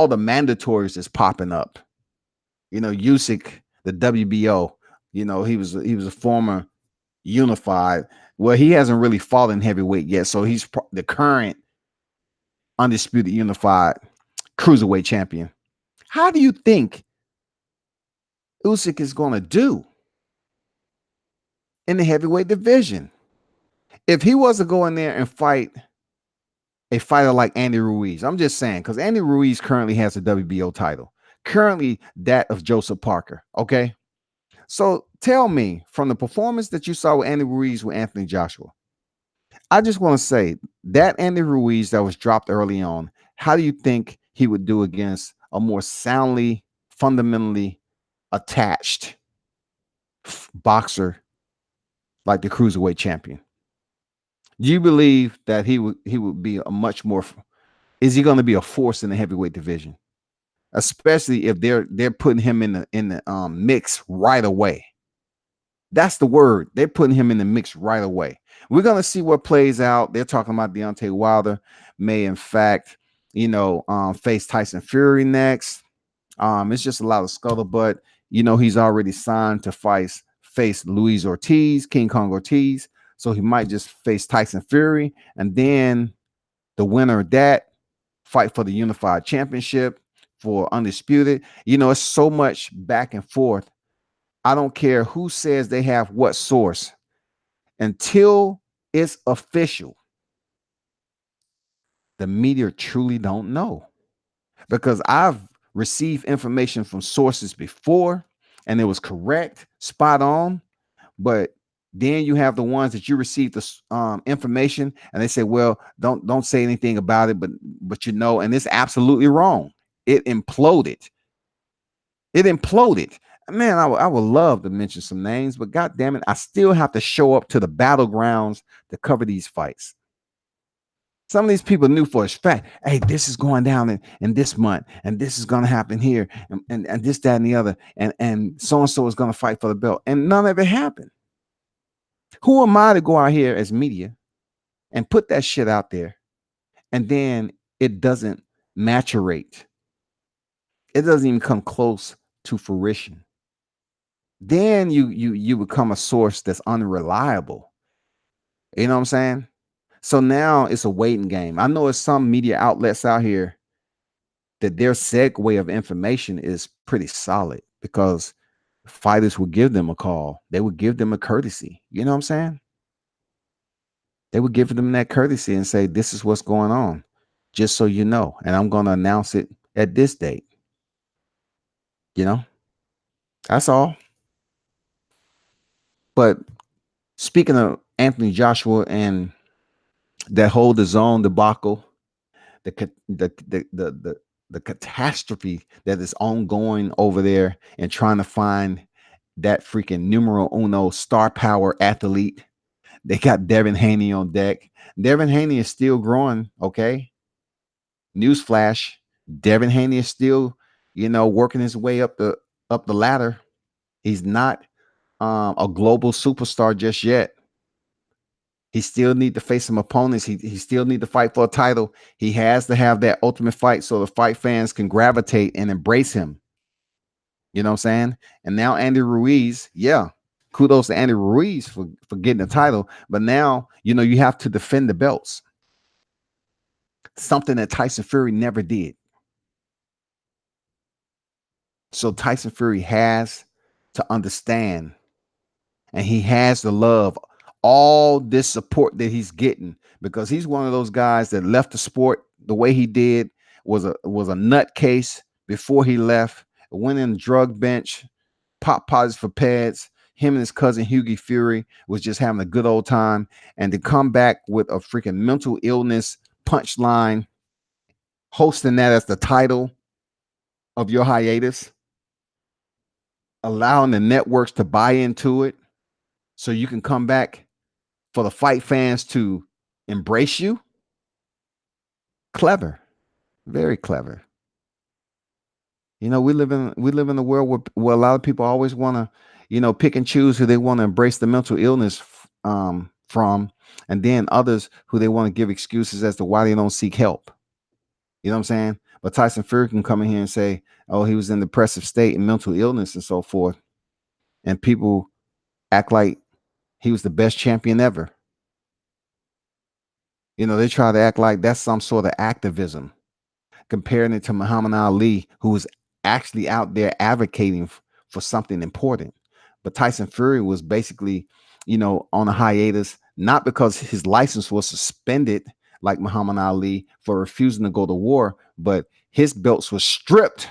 the mandatories is popping up. Usyk, the WBO. He was a former unified. Well, he hasn't really fought in heavyweight yet, so he's the current undisputed unified cruiserweight champion. How do you think Usyk is going to do in the heavyweight division? If he was to go in there and fight a fighter like Andy Ruiz, I'm just saying, because Andy Ruiz currently has a WBO title, currently that of Joseph Parker. Okay. So tell me, from the performance that you saw with Andy Ruiz with Anthony Joshua, I just want to say that Andy Ruiz that was dropped early on, how do you think he would do against a more soundly, fundamentally attached boxer like the cruiserweight champion? Do you believe that he would be a much more? Is he going to be a force in the heavyweight division, especially if they're putting him in the mix right away? That's the word. They're putting him in the mix right away. We're going to see what plays out. They're talking about Deontay Wilder may, in fact, face Tyson Fury next. It's just a lot of scuttlebutt. He's already signed to face Luis Ortiz, King Kong Ortiz. So he might just face Tyson Fury. And then the winner of that fight for the unified championship for undisputed. It's so much back and forth. I don't care who says they have what source. Until it's official, the media truly don't know. Because I've received information from sources before, and it was correct, spot on. But then you have the ones that you receive the information, and they say, "Well, don't say anything about it," but and it's absolutely wrong. It imploded. Man, I would love to mention some names, but god damn it, I still have to show up to the battlegrounds to cover these fights. Some of these people knew for a fact, hey, this is going down in this month, and this is going to happen here, and this, that, and the other, and so and so is going to fight for the belt, and none of it happened. Who am I to go out here as media and put that shit out there, and then it doesn't maturate? It doesn't even come close to fruition. Then you become a source that's unreliable. You know what I'm saying? So now it's a waiting game. I know it's some media outlets out here that their segue of information is pretty solid because fighters would give them a call. They would give them a courtesy. You know what I'm saying? They would give them that courtesy and say, this is what's going on, just so you know. And I'm going to announce it at this date. You know, that's all. But speaking of Anthony Joshua and that whole the zone debacle, the catastrophe that is ongoing over there and trying to find that freaking numero uno star power athlete. They got Devin Haney on deck. Devin Haney is still growing. Okay. Newsflash. Devin Haney is still, working his way up the ladder. He's not a global superstar just yet. He still need to face some opponents. He still need to fight for a title. He has to have that ultimate fight so the fight fans can gravitate and embrace him. You know what I'm saying? And now Andy Ruiz, yeah, kudos to Andy Ruiz for getting the title. But now, you have to defend the belts. Something that Tyson Fury never did. So Tyson Fury has to understand, and he has to love all this support that he's getting, because he's one of those guys that left the sport the way he did, was a nutcase before he left, went in the drug bench, pop positive for pads. Him and his cousin Hughie Fury was just having a good old time, and to come back with a freaking mental illness punchline, hosting that as the title of your hiatus, allowing the networks to buy into it so you can come back for the fight fans to embrace you. Clever, very clever. We live in a world where a lot of people always want to, pick and choose who they want to embrace the mental illness from, and then others who they want to give excuses as to why they don't seek help. You know what I'm saying? But Tyson Fury can come in here and say, oh, he was in depressive state and mental illness and so forth, and people act like he was the best champion ever. They try to act like that's some sort of activism, comparing it to Muhammad Ali, who was actually out there advocating for something important. But Tyson Fury was basically, on a hiatus, not because his license was suspended like Muhammad Ali for refusing to go to war, but his belts were stripped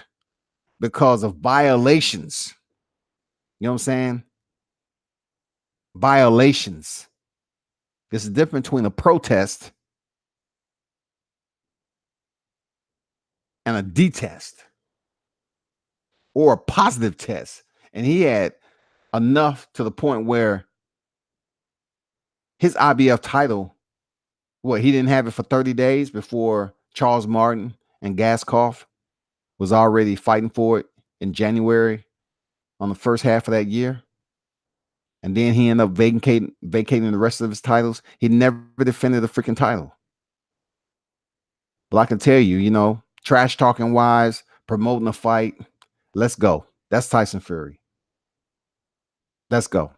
because of violations. You know what I'm saying? Violations. There's a difference between a protest and a detest or a positive test. And he had enough to the point where his IBF title, he didn't have it for 30 days before Charles Martin and Gaskov was already fighting for it in January on the first half of that year. And then he ended up vacating the rest of his titles. He never defended the freaking title. But I can tell you, trash talking wise, promoting a fight, let's go. That's Tyson Fury. Let's go.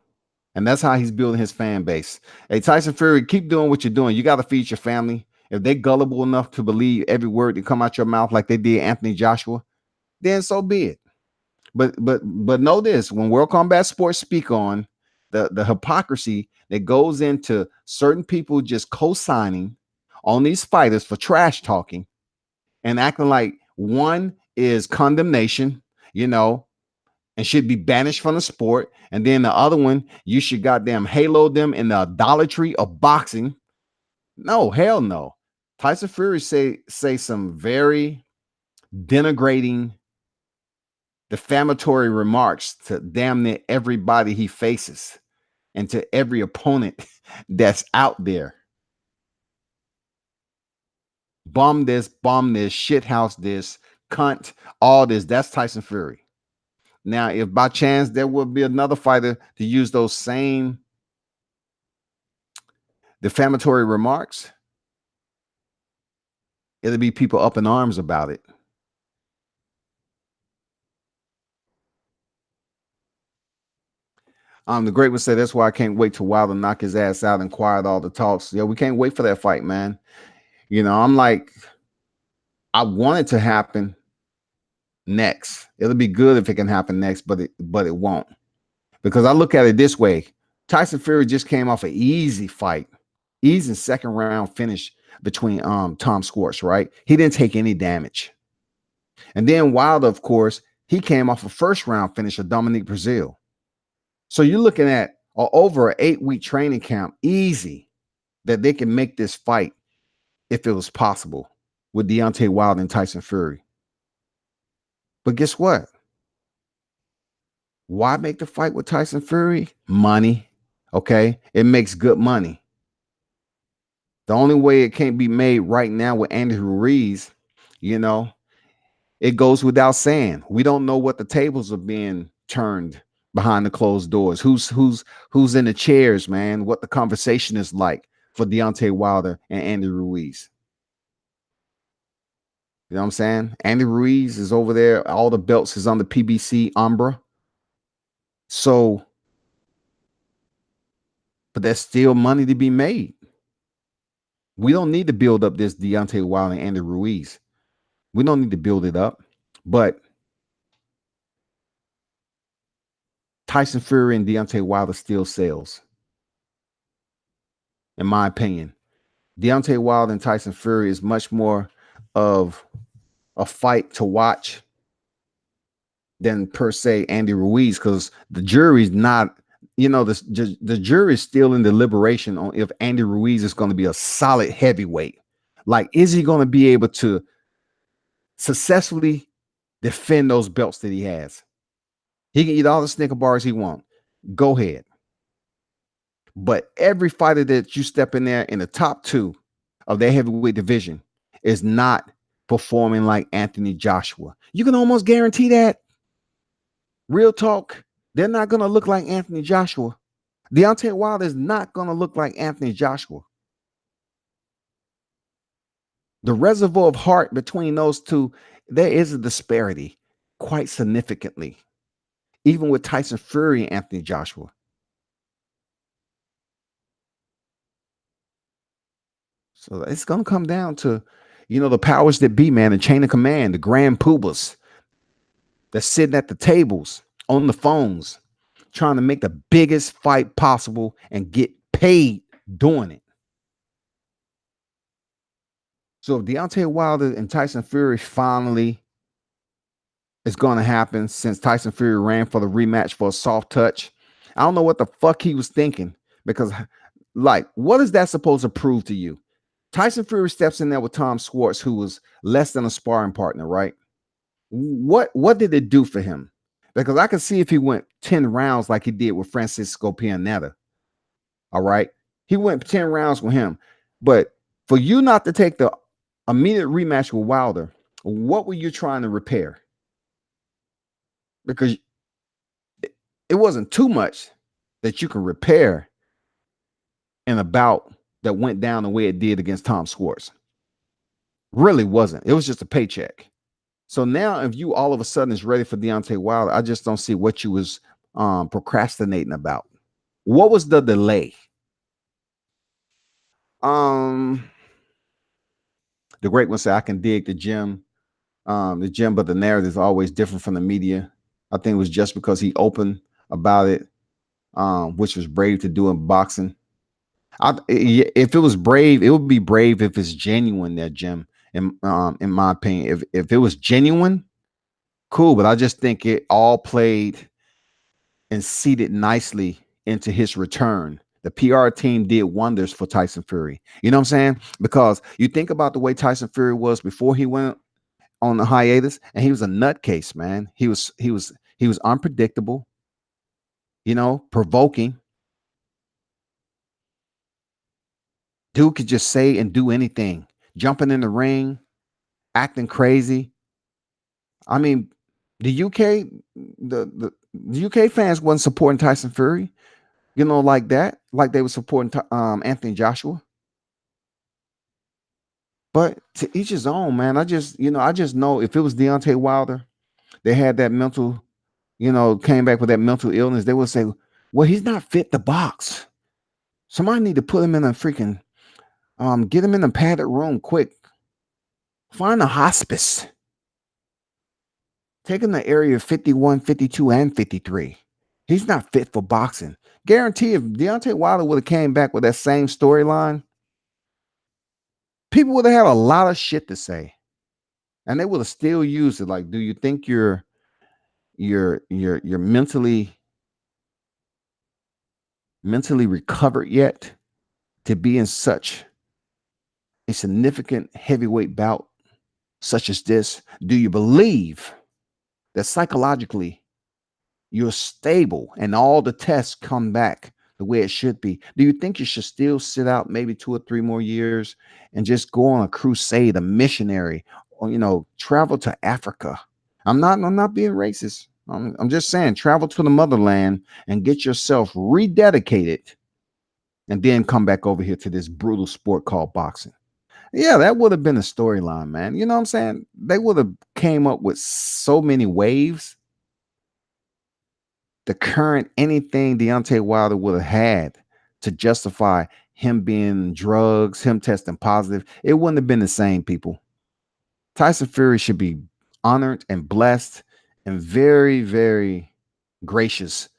And that's how he's building his fan base. Hey, Tyson Fury, keep doing what you're doing. You got to feed your family. If they gullible enough to believe every word that come out your mouth like they did Anthony Joshua, then so be it. But know this: when World Combat Sports speak on the hypocrisy that goes into certain people just co-signing on these fighters for trash talking and acting like one is condemnation, and should be banished from the sport, and then the other one, you should goddamn halo them in the idolatry of boxing. No, hell no. Tyson Fury say some very denigrating defamatory remarks to damn near everybody he faces and to every opponent that's out there. Bomb this, shithouse this, cunt, all this. That's Tyson Fury. Now, if by chance there would be another fighter to use those same defamatory remarks, it'll be people up in arms about it. The great would say that's why I can't wait till Wilder knock his ass out and quiet all the talks. Yeah, we can't wait for that fight, man. I'm like, I want it to happen next. It'll be good if it can happen next, but it won't. Because I look at it this way. Tyson Fury just came off an easy fight. Easy second round finish between Tom Schwartz, right? He didn't take any damage. And then Wilder, of course, he came off a first round finish of Dominique Brazil. So you're looking at over an 8-week training camp, easy, that they can make this fight if it was possible with Deontay Wilder and Tyson Fury. But guess what? Why make the fight with Tyson Fury? Money. Okay. It makes good money. The only way it can't be made right now with Andy Ruiz, it goes without saying. We don't know what the tables are being turned behind the closed doors. Who's in the chairs, man? What the conversation is like for Deontay Wilder and Andy Ruiz. You know what I'm saying? Andy Ruiz is over there. All the belts is on the PBC Umbra. So, but there's still money to be made. We don't need to build up this Deontay Wilder and Andy Ruiz. We don't need to build it up. But Tyson Fury and Deontay Wilder still sells, in my opinion. Deontay Wilder and Tyson Fury is much more of a fight to watch than per se Andy Ruiz, because the jury's not, the jury's still in deliberation on if Andy Ruiz is going to be a solid heavyweight. Like, is he going to be able to successfully defend those belts that he has? He can eat all the Snicker bars he wants. Go ahead. But every fighter that you step in there in the top 2 of their heavyweight division is not performing like Anthony Joshua. You can almost guarantee that. Real talk. They're not going to look like Anthony Joshua. Deontay Wilder is not going to look like Anthony Joshua. The reservoir of heart between those two, there is a disparity quite significantly, even with Tyson Fury and Anthony Joshua. So it's going to come down to, the powers that be, man, the chain of command, the grand poobahs that's sitting at the tables, on the phones, trying to make the biggest fight possible and get paid doing it. So if Deontay Wilder and Tyson Fury finally is going to happen, since Tyson Fury ran for the rematch for a soft touch, I don't know what the fuck he was thinking, because, like, what is that supposed to prove to you? Tyson Fury steps in there with Tom Schwartz, who was less than a sparring partner, right? What did it do for him? Because I could see if he went 10 rounds like he did with Francisco Pianeta. All right. He went 10 rounds with him. But for you not to take the immediate rematch with Wilder, what were you trying to repair? Because it wasn't too much that you can repair in a bout that went down the way it did against Tom Schwartz. Really wasn't. It was just a paycheck. So now if you all of a sudden is ready for Deontay Wilder, I just don't see what you was procrastinating about. What was the delay? The great one said, I can dig the gym, but the narrative is always different from the media. I think it was just because he opened about it, which was brave to do in boxing. If it was brave, it would be brave if it's genuine, that Jim. In my opinion, if it was genuine, cool. But I just think it all played and seeded nicely into his return. The PR team did wonders for Tyson Fury. You know what I'm saying? Because you think about the way Tyson Fury was before he went on the hiatus, and he was a nutcase, man. He was unpredictable, provoking. Dude could just say and do anything, jumping in the ring, acting crazy. I mean, the UK, the UK fans wasn't supporting Tyson Fury, like that, like they were supporting Anthony Joshua. But to each his own, man. I just know if it was Deontay Wilder, they had that mental, came back with that mental illness, they would say, well, he's not fit to box. Somebody need to put him in a freaking, get him in a padded room quick. Find a hospice. Take him to area 51, 52, and 53. He's not fit for boxing. Guarantee if Deontay Wilder would have came back with that same storyline, people would have had a lot of shit to say. And they would have still used it. Like, do you think you're mentally recovered yet to be in such a significant heavyweight bout such as this? Do you believe that psychologically you're stable and all the tests come back the way it should be? Do you think you should still sit out maybe 2 or 3 more years and just go on a crusade, a missionary, or travel to Africa? I'm not being racist. I'm just saying, travel to the motherland and get yourself rededicated, and then come back over here to this brutal sport called boxing. Yeah, that would have been a storyline, man. You know what I'm saying? They would have came up with so many waves. The current anything Deontay Wilder would have had to justify him being drugs, him testing positive, it wouldn't have been the same, people. Tyson Fury should be honored and blessed and very, very gracious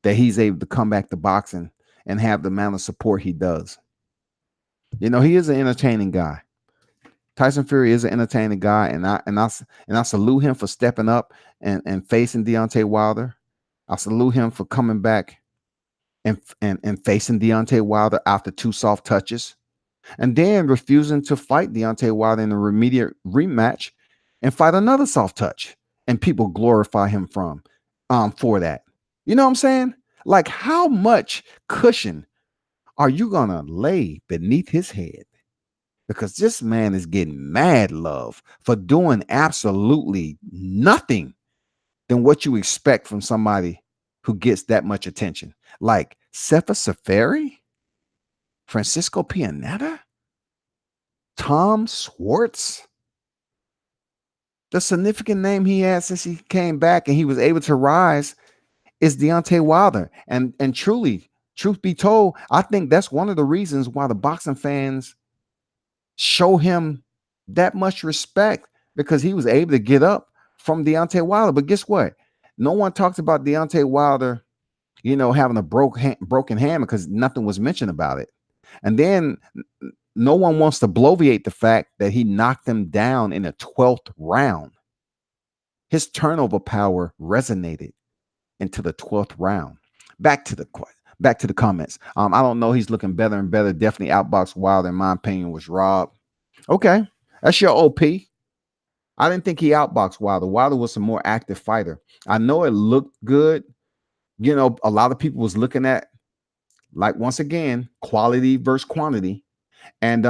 that he's able to come back to boxing and have the amount of support he does. He is an entertaining guy. Tyson Fury is an entertaining guy, and I salute him for stepping up and facing Deontay Wilder. I salute him for coming back and facing Deontay Wilder after 2 soft touches, and then refusing to fight Deontay Wilder in a immediate rematch and fight another soft touch, and people glorify him for that. You know what I'm saying? Like, how much cushion are you gonna lay beneath his head? Because this man is getting mad love for doing absolutely nothing than what you expect from somebody who gets that much attention. Like Sefa Safari, Francisco Pianetta, Tom Swartz. The significant name he had since he came back and he was able to rise is Deontay Wilder. And truly, truth be told, I think that's one of the reasons why the boxing fans show him that much respect, because he was able to get up from Deontay Wilder. But guess what? No one talks about Deontay Wilder, having a broken hand, because nothing was mentioned about it. And then no one wants to bloviate the fact that he knocked him down in the 12th round. His turnover power resonated into the 12th round. Back to the comments. I don't know. He's looking better and better. Definitely outboxed Wilder, in my opinion, was robbed. Okay, that's your OP. I didn't think he outboxed Wilder. Wilder was a more active fighter. I know it looked good. A lot of people was looking at, like, once again, quality versus quantity. And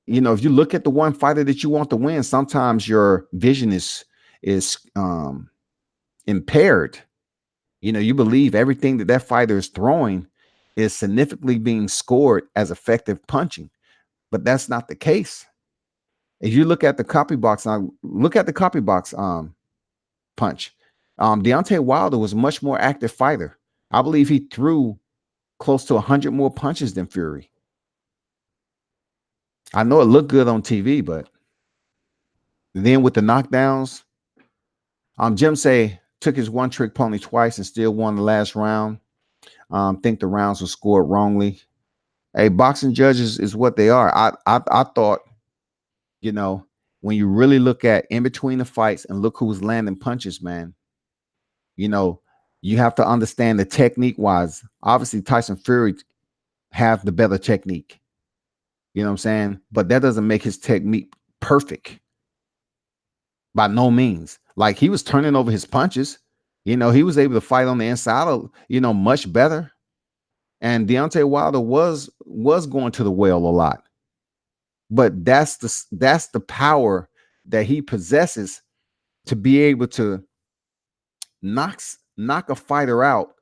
if you look at the one fighter that you want to win, sometimes your vision is impaired. You believe everything that fighter is throwing is significantly being scored as effective punching, but that's not the case. If you look at the copy box, punch. Deontay Wilder was a much more active fighter. I believe he threw close to 100 more punches than Fury. I know it looked good on TV, but then with the knockdowns, Jim say took his one trick pony twice and still won the last round. Think the rounds were scored wrongly. Hey, boxing judges is what they are. I thought, when you really look at in between the fights and look who was landing punches, man, you have to understand the technique wise. Obviously, Tyson Fury have the better technique. You know what I'm saying? But that doesn't make his technique perfect. by no means. Like he was turning over his punches. He was able to fight on the inside, much better. And Deontay Wilder was going to the well a lot. But that's the power that he possesses to be able to knock a fighter out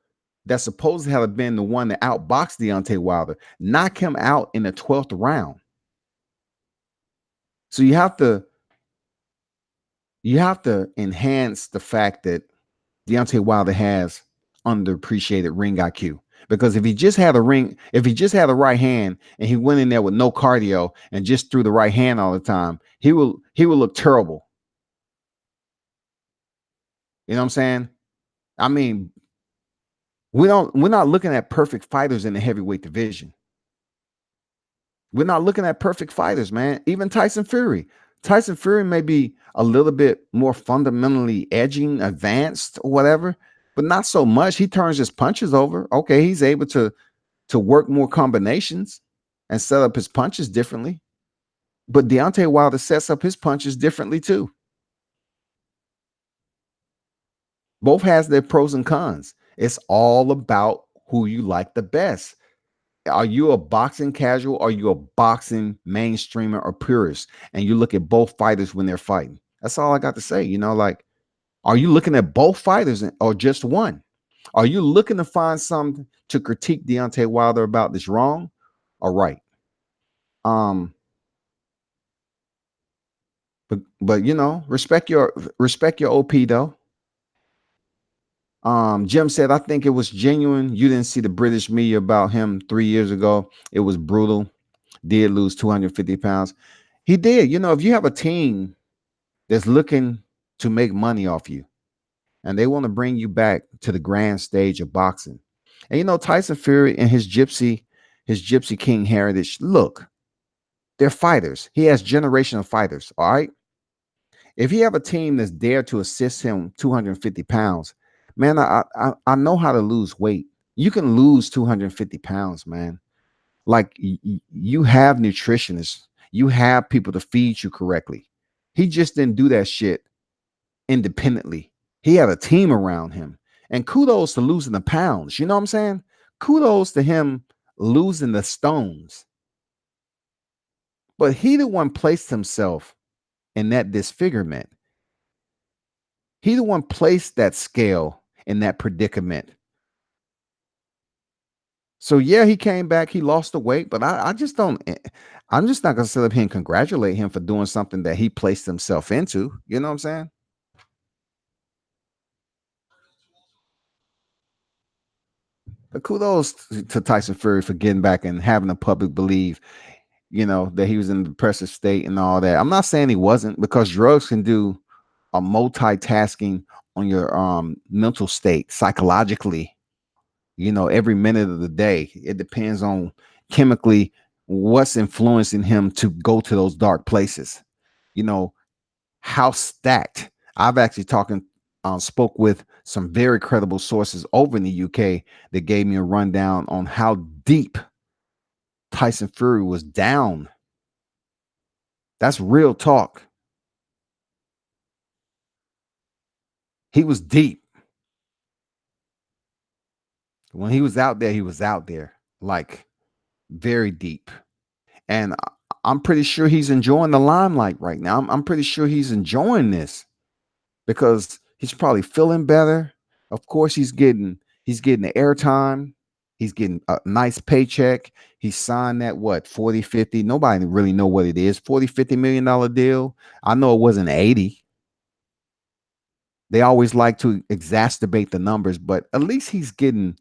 that's supposed to have been the one that outboxed Deontay Wilder, knock him out in the 12th round. So you have to enhance the fact that Deontay Wilder has underappreciated ring IQ. Because if he just had a right hand and he went in there with no cardio and just threw the right hand all the time, he will look terrible. You know what I'm saying? I mean, we're not looking at perfect fighters in the heavyweight division. We're not looking at perfect fighters, man. Even Tyson Fury. Tyson Fury may be a little bit more fundamentally edging, advanced, or whatever, but not so much. He turns his punches over. Okay, he's able to work more combinations and set up his punches differently. But Deontay Wilder sets up his punches differently too. Both has their pros and cons. It's all about who you like the best. Are you a boxing casual? Or are you a boxing mainstreamer or purist? And you look at both fighters when they're fighting. That's all I got to say. Like, are you looking at both fighters or just one? Are you looking to find something to critique Deontay Wilder about that's wrong or right? Um, but respect your OP though. Jim said, I think it was genuine. You didn't see the British media about him 3 years ago. It was brutal. Did lose 250 pounds. He did. If you have a team that's looking to make money off you and they want to bring you back to the grand stage of boxing. And Tyson Fury and his Gypsy King heritage, look, they're fighters. He has generational fighters. All right. If you have a team that's there to assist him 250 pounds, man, I know how to lose weight. You can lose 250 pounds, man. Like you have nutritionists, you have people to feed you correctly. He just didn't do that shit independently. He had a team around him. And kudos to losing the pounds. You know what I'm saying? Kudos to him losing the stones. But he the one placed himself in that disfigurement. He the one placed that scale in that predicament. So yeah, he came back, he lost the weight, but I just don't I'm just not gonna sit up here and congratulate him for doing something that he placed himself into. You know what I'm saying? But kudos to Tyson Fury for getting back and having the public believe, that he was in a depressive state and all that. I'm not saying he wasn't, because drugs can do a multitasking on your mental state psychologically, every minute of the day. It depends on chemically what's influencing him to go to those dark places. You know, how stacked. I've actually spoke with some very credible sources over in the UK that gave me a rundown on how deep Tyson Fury was down. That's real talk. He was deep. When he was out there, he was out there, like very deep. And I'm pretty sure he's enjoying the limelight right now. I'm pretty sure he's enjoying this because he's probably feeling better. Of course, he's getting the airtime. He's getting a nice paycheck. He signed that what 40, 50. Nobody really know what it is. 40, $50 million deal. I know it wasn't 80. They always like to exacerbate the numbers, but at least he's getting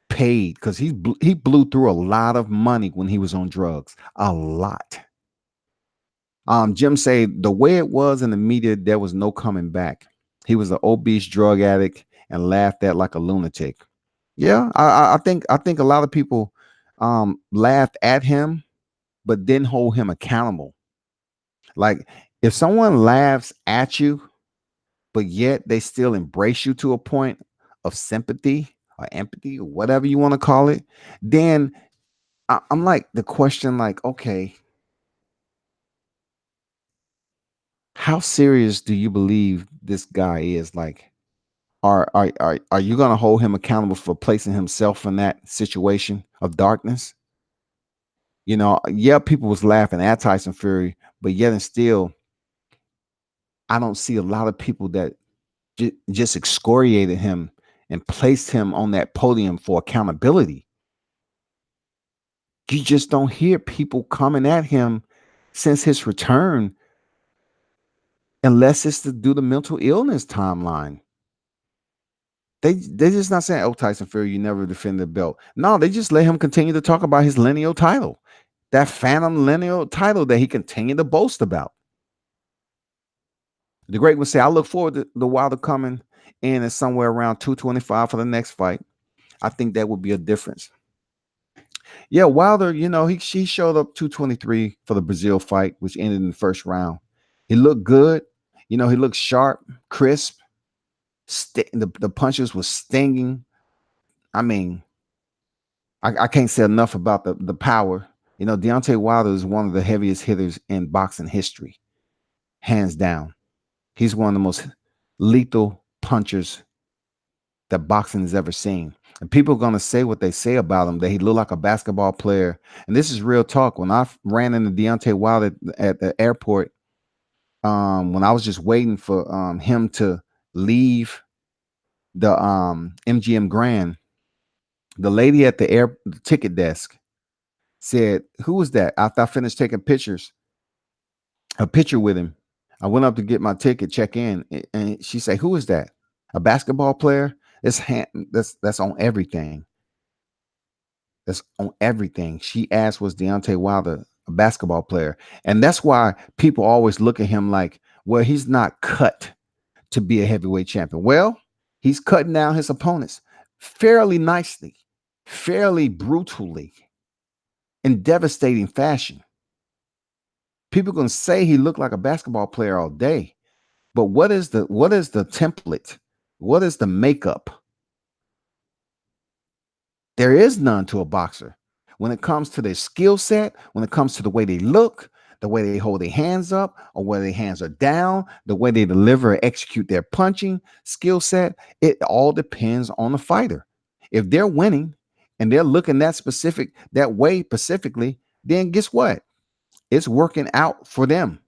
paid because he blew through a lot of money when he was on drugs. A lot. Jim said the way it was in the media, there was no coming back. He was an obese drug addict and laughed at like a lunatic. Yeah, I think a lot of people laughed at him, but didn't hold him accountable. Like if someone laughs at you, but yet they still embrace you to a point of sympathy or empathy or whatever you want to call it, then I'm like the question, like, okay, How serious do you believe this guy is? Like, are you gonna hold him accountable for placing himself in that situation of darkness? Yeah, people was laughing at Tyson Fury, but yet and still, I don't see a lot of people that just excoriated him and placed him on that podium for accountability. You just don't hear people coming at him since his return, unless it's to do the mental illness timeline. They just not saying, "Oh, Tyson Fury, you never defend the belt." No, they just let him continue to talk about his lineal title, that phantom lineal title that he continued to boast about. The great would say, "I look forward to the Wilder coming in at somewhere around 225 for the next fight." I think that would be a difference. Yeah, Wilder, he showed up 223 for the Brazil fight, which ended in the first round. He looked good. He looked sharp, crisp. The punches was stinging. I mean, I can't say enough about the power. Deontay Wilder is one of the heaviest hitters in boxing history, hands down. He's one of the most lethal punchers that boxing has ever seen. And people are going to say what they say about him, that he looked like a basketball player. And this is real talk. When I ran into Deontay Wilder at the airport, when I was just waiting for him to leave the MGM Grand, the lady at the ticket desk said, "Who was that?" After I finished taking pictures, a picture with him. I went up to get my ticket, check in, and she said, "Who is that? A basketball player?" That's on everything. That's on everything. She asked, "Was Deontay Wilder a basketball player?" And that's why people always look at him like, well, he's not cut to be a heavyweight champion. Well, he's cutting down his opponents fairly nicely, fairly brutally, in devastating fashion. People are going to say he looked like a basketball player all day, but what is the template? What is the makeup? There is none to a boxer. When it comes to their skill set, when it comes to the way they look, the way they hold their hands up or where their hands are down, the way they deliver and execute their punching skill set, it all depends on the fighter. If they're winning and they're looking that way specifically, then guess what? It's working out for them.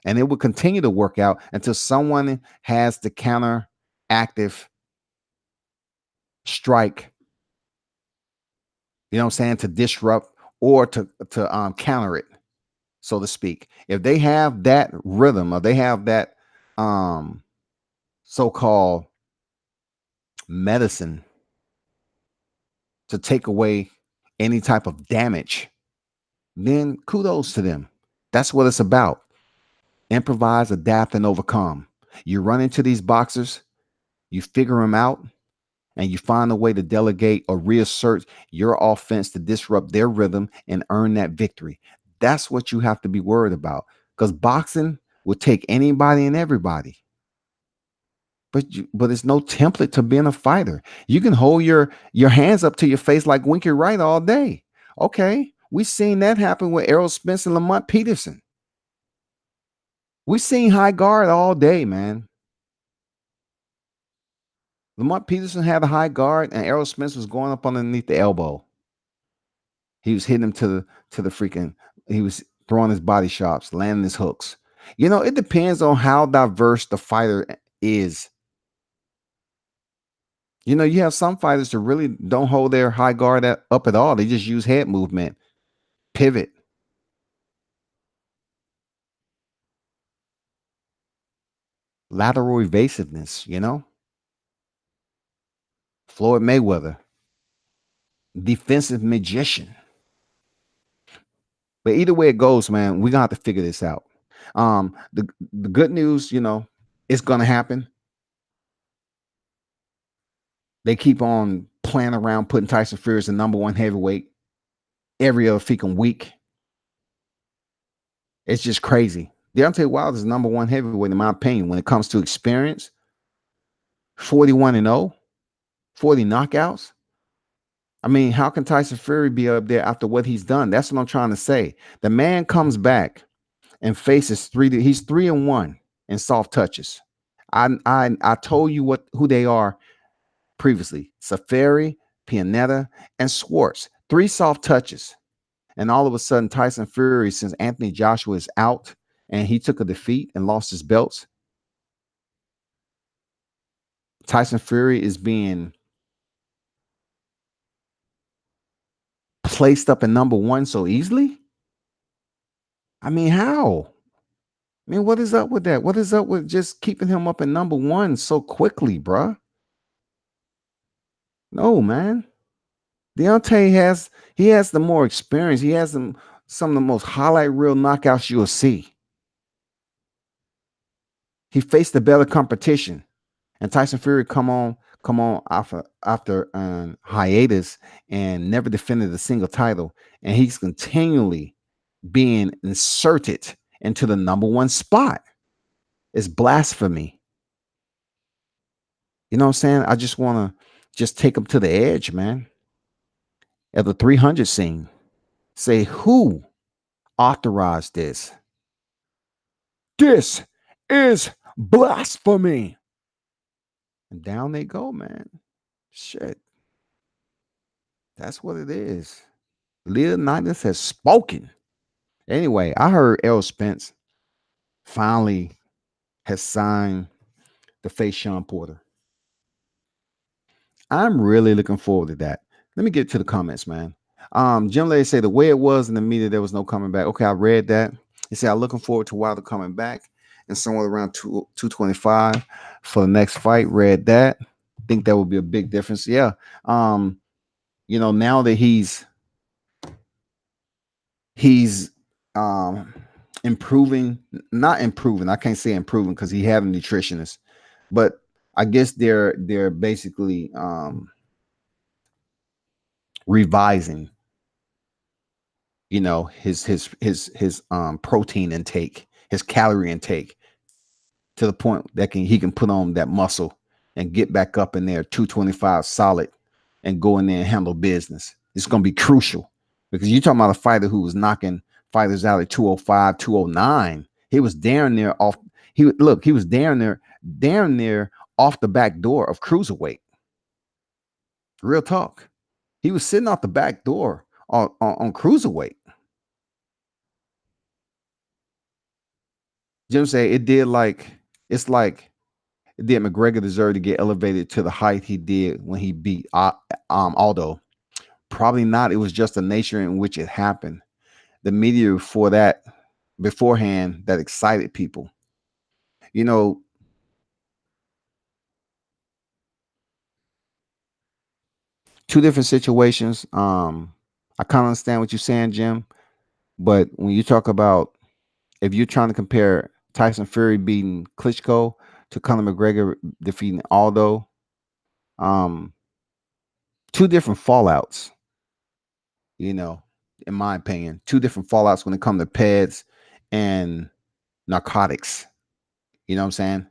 And it will continue to work out until someone has the counter active strike, you know what I'm saying, to disrupt or to counter it, so to speak. If they have that rhythm or they have that um so-called medicine to take away any type of damage, then kudos to them. That's what it's about. Improvise, adapt, and overcome. You run into these boxers, you figure them out, and you find a way to delegate or reassert your offense to disrupt their rhythm and earn that victory. That's what you have to be worried about, because boxing will take anybody and everybody. But it's no template to being a fighter. You can hold your hands up to your face like Winky Wright all day. Okay, we seen that happen with Errol Spence and Lamont Peterson. We seen high guard all day, man. Lamont Peterson had a high guard, and Errol Spence was going up underneath the elbow. He was hitting him to the freaking. He was throwing his body shots, landing his hooks. It depends on how diverse the fighter is. You have some fighters that really don't hold their high guard up at all. They just use head movement, pivot. Lateral evasiveness. Floyd Mayweather, defensive magician. But either way it goes, man, we're gonna have to figure this out. The good news, it's gonna happen. They keep on playing around, putting Tyson Fury as the number one heavyweight every other freaking week. It's just crazy. Deontay Wilder is number one heavyweight, in my opinion, when it comes to experience. 41-0, 40 knockouts. I mean, how can Tyson Fury be up there after what he's done? That's what I'm trying to say. The man comes back and faces he's 3-1. and soft touches. I told you who they are previously. Safari, Pianetta, and Swartz. 3 soft touches. And all of a sudden, Tyson Fury, since Anthony Joshua is out and he took a defeat and lost his belts, Tyson Fury is being placed up in number 1 so easily? I mean, how? I mean, what is up with that? What is up with just keeping him up in number 1 so quickly, bruh? No, man. Deontay has the more experience. He has some of the most highlight reel knockouts you'll see. He faced the better competition. And Tyson Fury come on after hiatus and never defended a single title. And he's continually being inserted into the number 1 spot. It's blasphemy. You know what I'm saying? I just want to just take him to the edge, man. At the 300 scene. Say, who authorized this? This is blasphemy. And down they go, man. Shit. That's what it is. Leonidas has spoken. Anyway, I heard Errol Spence finally has signed to face Sean Porter. I'm really looking forward to that. Let me get to the comments, man. Jim Lady say the way it was in the media, there was no coming back. Okay, I read that. He said I'm looking forward to Wilder coming back and somewhere around 225 for the next fight. Read that. Think that would be a big difference. Yeah. Now that he's improving, not improving. I can't say improving because he had a nutritionist, but I guess they're basically revising, his protein intake, his calorie intake, to the point that he can put on that muscle and get back up in there 225 solid and go in there and handle business. It's going to be crucial because you're talking about a fighter who was knocking fighters out at 205, 209. He was down there off. He was down there off the back door of cruiserweight. Real talk. He was sitting off the back door on cruiserweight. Jim say it did it's like it did McGregor deserve to get elevated to the height he did when he beat Aldo. Probably not. It was just the nature in which it happened. The media beforehand that excited people. Two different situations. I kind of understand what you're saying, Jim. But when you talk about, if you're trying to compare Tyson Fury beating Klitschko to Conor McGregor defeating Aldo, two different fallouts, in my opinion, two different fallouts when it comes to PEDs and narcotics. You know what I'm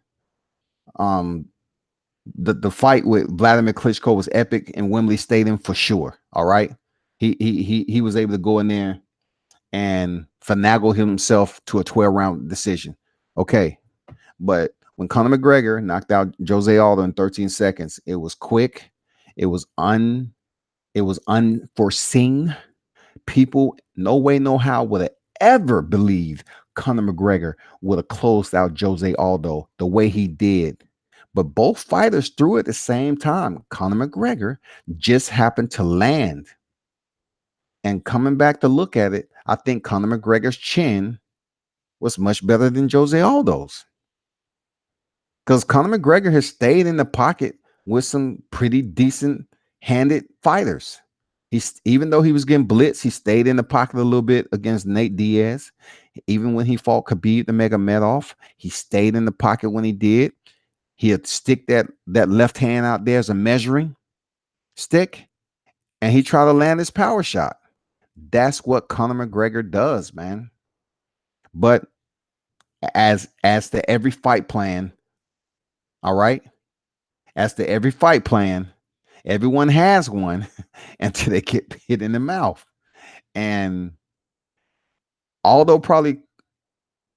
saying? The fight with Vladimir Klitschko was epic in Wembley Stadium for sure. All right. He was able to go in there and finagle himself to a 12-round decision. Okay. But when Conor McGregor knocked out Jose Aldo in 13 seconds, it was quick. It was unforeseen. People, no way, no how would have ever believed Conor McGregor would have closed out Jose Aldo the way he did. But both fighters threw at the same time. Conor McGregor just happened to land. And coming back to look at it, I think Conor McGregor's chin was much better than Jose Aldo's. Because Conor McGregor has stayed in the pocket with some pretty decent handed fighters. Even though he was getting blitzed, he stayed in the pocket a little bit against Nate Diaz. Even when he fought Khabib the Nurmagomedov, he stayed in the pocket when he did. He'd stick that left hand out there as a measuring stick, and he tried to land his power shot. That's what Conor McGregor does, man. But as to every fight plan, all right, as to every fight plan, everyone has one until they get hit in the mouth. And Aldo probably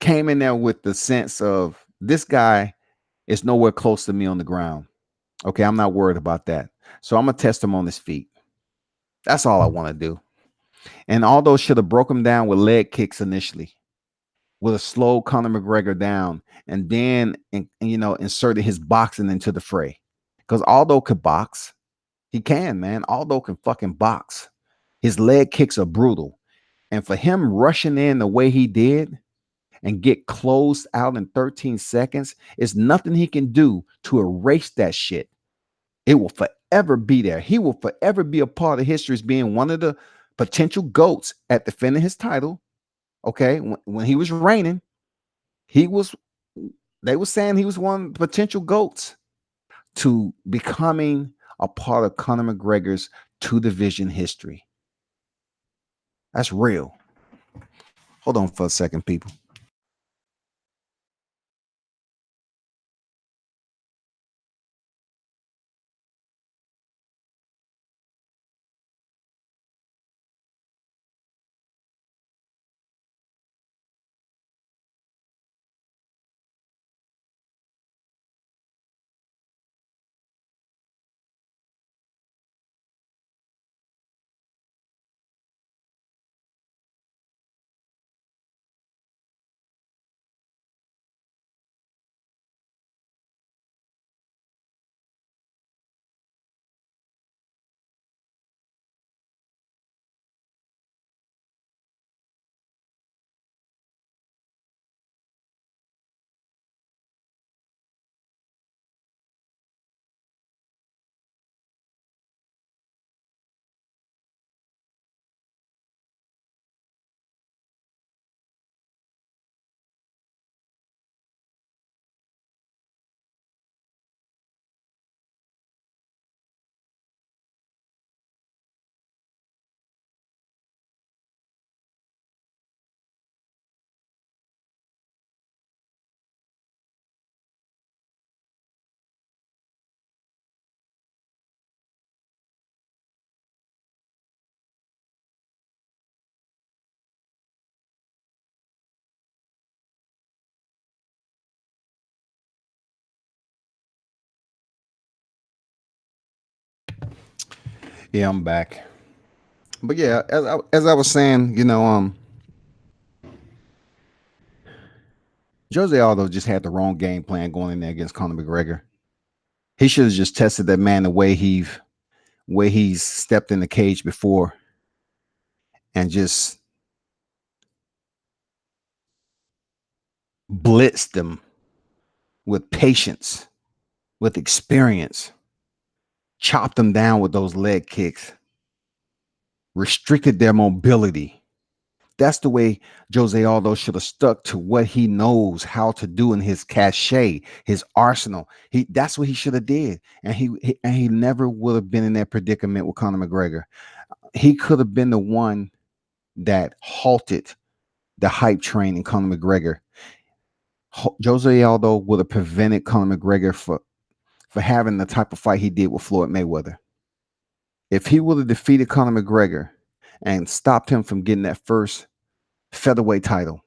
came in there with the sense of This guy is nowhere close to me on the ground. Okay, I'm not worried about that. So I'm gonna test him on his feet. That's all I want to do. And although should have broke him down with leg kicks initially, would have slowed Conor McGregor down, and then inserted his boxing into the fray. Because Aldo could box, he can, man. Aldo can fucking box. His leg kicks are brutal, and for him rushing in the way he did and get closed out in 13 seconds, is nothing he can do to erase that shit. It will forever be there. He will forever be a part of history as being one of the potential GOATs at defending his title. Okay, when he was reigning, he was. They were saying he was one of the potential GOATs to becoming a part of Conor McGregor's two division history. That's real. Hold on for a second, people. Yeah, I'm back. But yeah, as I was saying, Jose Aldo just had the wrong game plan going in there against Conor McGregor. He should have just tested that man the way he's stepped in the cage before, and just blitzed them with patience, with experience, chopped them down with those leg kicks, restricted their mobility. That's the way Jose Aldo should have stuck to what he knows how to do in his cachet, his arsenal. That's what he should have did, and he never would have been in that predicament with Conor McGregor. He could have been the one that halted the hype train in Conor McGregor. Jose Aldo would have prevented Conor McGregor for having the type of fight he did with Floyd Mayweather. If he would have defeated Conor McGregor and stopped him from getting that first featherweight title,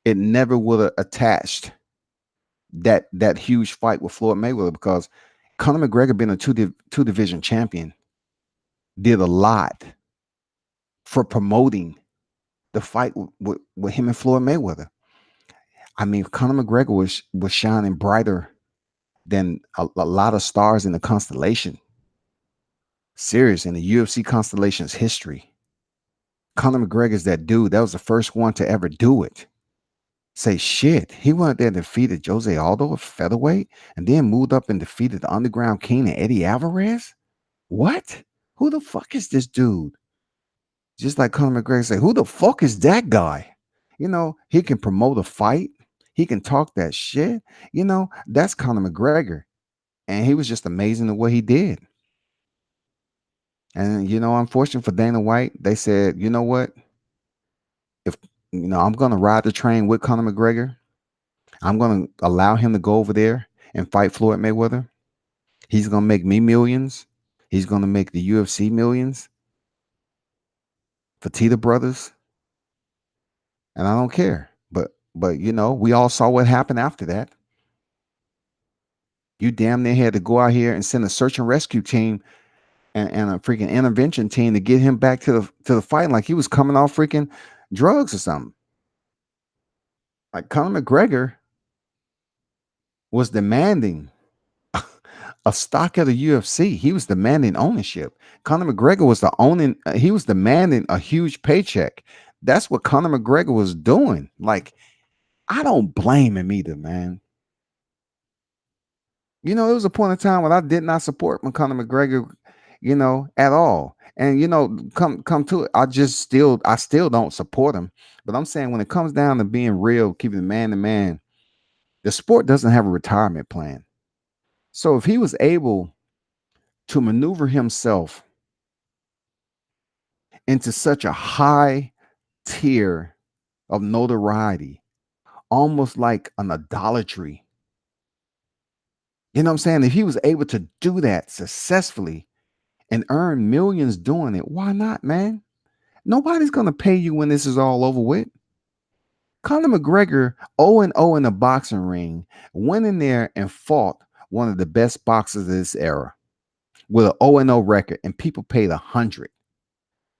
it never would have attached that huge fight with Floyd Mayweather, because Conor McGregor, being a two division champion, did a lot for promoting the fight with him and Floyd Mayweather. I mean, Conor McGregor was shining brighter than a lot of stars in the constellation. Serious, in the UFC constellation's history. Conor McGregor's that dude. That was the first one to ever do it. Say shit. He went there and defeated Jose Aldo at featherweight, and then moved up and defeated the Underground King and Eddie Alvarez. What? Who the fuck is this dude? Just like Conor McGregor say, who the fuck is that guy? He can promote a fight. He can talk that shit. That's Conor McGregor. And he was just amazing at what he did. And unfortunately for Dana White, they said, you know what? If I'm gonna ride the train with Conor McGregor, I'm gonna allow him to go over there and fight Floyd Mayweather. He's gonna make me millions. He's gonna make the UFC millions. Fatita brothers. And I don't care. But But we all saw what happened after that. You damn near had to go out here and send a search and rescue team and a freaking intervention team to get him back to the fight, like he was coming off freaking drugs or something. Like Conor McGregor was demanding a stock of the UFC. He was demanding ownership. Conor McGregor was he was demanding a huge paycheck. That's what Conor McGregor was doing. Like, I don't blame him either, man. There was a point in time when I did not support Conor McGregor, at all. And come to it, I still don't support him. But I'm saying when it comes down to being real, keeping man to man, the sport doesn't have a retirement plan. So if he was able to maneuver himself into such a high tier of notoriety, almost like an idolatry, you know what I'm saying? If he was able to do that successfully and earn millions doing it, why not, man? Nobody's going to pay you when this is all over with. Conor McGregor, 0-0 in the boxing ring, went in there and fought one of the best boxers of this era with an 0-0 record, and people paid 100.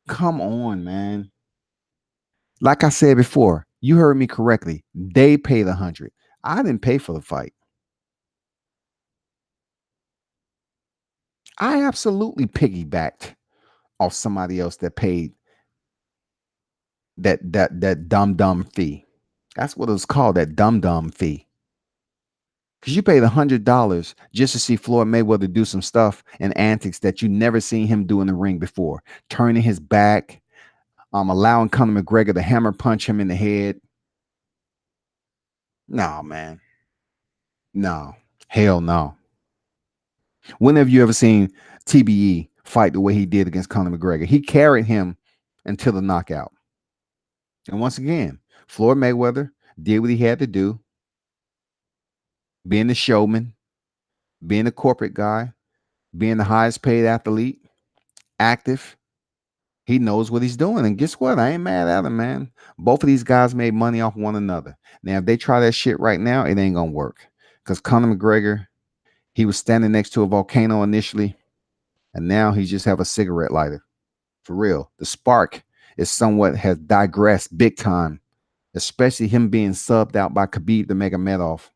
Come on, man. Like I said before, you heard me correctly. They paid 100. I didn't pay for the fight. I absolutely piggybacked off somebody else that paid that dumb fee. That's what it was called, that dumb fee. Because you paid $100 just to see Floyd Mayweather do some stuff and antics that you never seen him do in the ring before, turning his back, allowing Conor McGregor to hammer punch him in the head. No, man. No. Hell no. When have you ever seen TBE fight the way he did against Conor McGregor? He carried him until the knockout. And once again, Floyd Mayweather did what he had to do, being the showman, being a corporate guy, being the highest paid athlete, active. He knows what he's doing. And guess what? I ain't mad at him, man. Both of these guys made money off one another. Now, if they try that shit right now, it ain't going to work. Because Conor McGregor, he was standing next to a volcano initially, and now he just have a cigarette lighter. For real. The spark is somewhat has digressed big time, especially him being subbed out by Khabib the Magomedov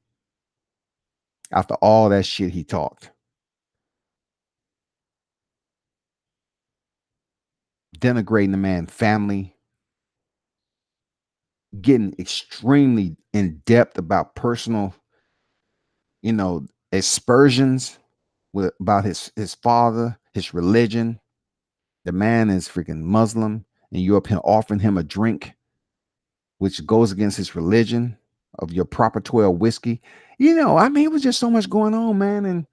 after all that shit he talked. Denigrating the man's family, getting extremely in depth about personal, aspersions about his father, his religion. The man is freaking Muslim, and you're up here offering him a drink which goes against his religion of your proper 12 whiskey. It was just so much going on, man, and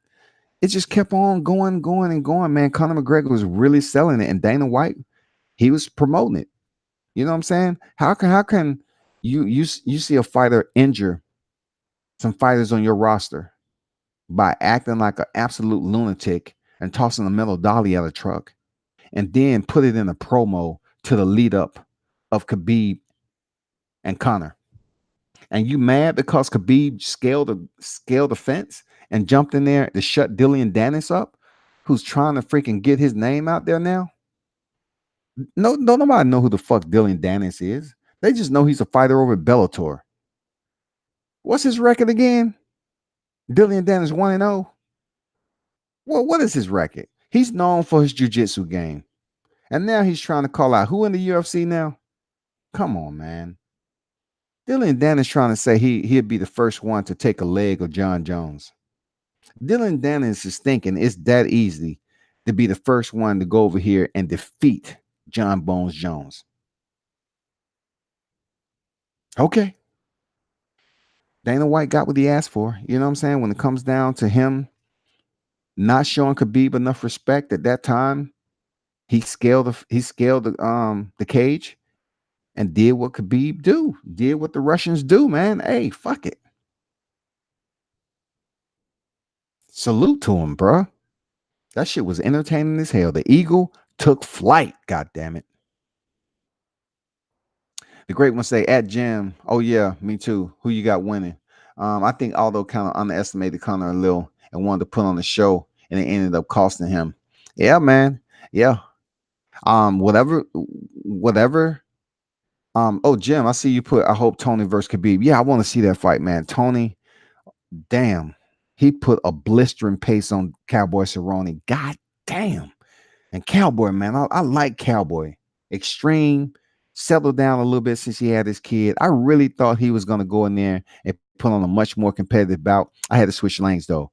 it just kept on going, and going, man. Conor McGregor was really selling it, and Dana White, he was promoting it. You know what I'm saying? How can you see a fighter injure some fighters on your roster by acting like an absolute lunatic and tossing a metal dolly out of a truck, and then put it in a promo to the lead up of Khabib and Conor? And you mad because Khabib scaled the fence and jumped in there to shut Dillian Dennis up, who's trying to freaking get his name out there now? No, don't nobody know who the fuck Dillian Dennis is. They just know he's a fighter over at Bellator. What's his record again? Dillian Dennis 1-0. Well, what is his record? He's known for his jiu-jitsu game. And now he's trying to call out who in the UFC now? Come on, man. Dylan Dennis trying to say he'd be the first one to take a leg of John Jones. Dylan Dennis is thinking it's that easy to be the first one to go over here and defeat John Bones Jones. Okay. Dana White got what he asked for. You know what I'm saying? When it comes down to him not showing Khabib enough respect at that time, he scaled the cage and did what Khabib do, did what the Russians do, man. Hey, fuck it. Salute to him, bro. That shit was entertaining as hell. The eagle took flight, god damn it. The great one say at Jim. Oh yeah, me too. Who you got winning? I think Aldo kind of underestimated Conor a little and wanted to put on the show, and it ended up costing him. Yeah, man. Yeah. Whatever. Oh Jim, I see you put. I hope Tony versus Khabib. Yeah, I want to see that fight, man. Tony, damn, he put a blistering pace on Cowboy Cerrone. God damn. And Cowboy, man, I like Cowboy. Extreme, settled down a little bit since he had his kid. I really thought he was going to go in there and put on a much more competitive bout. I had to switch lanes though,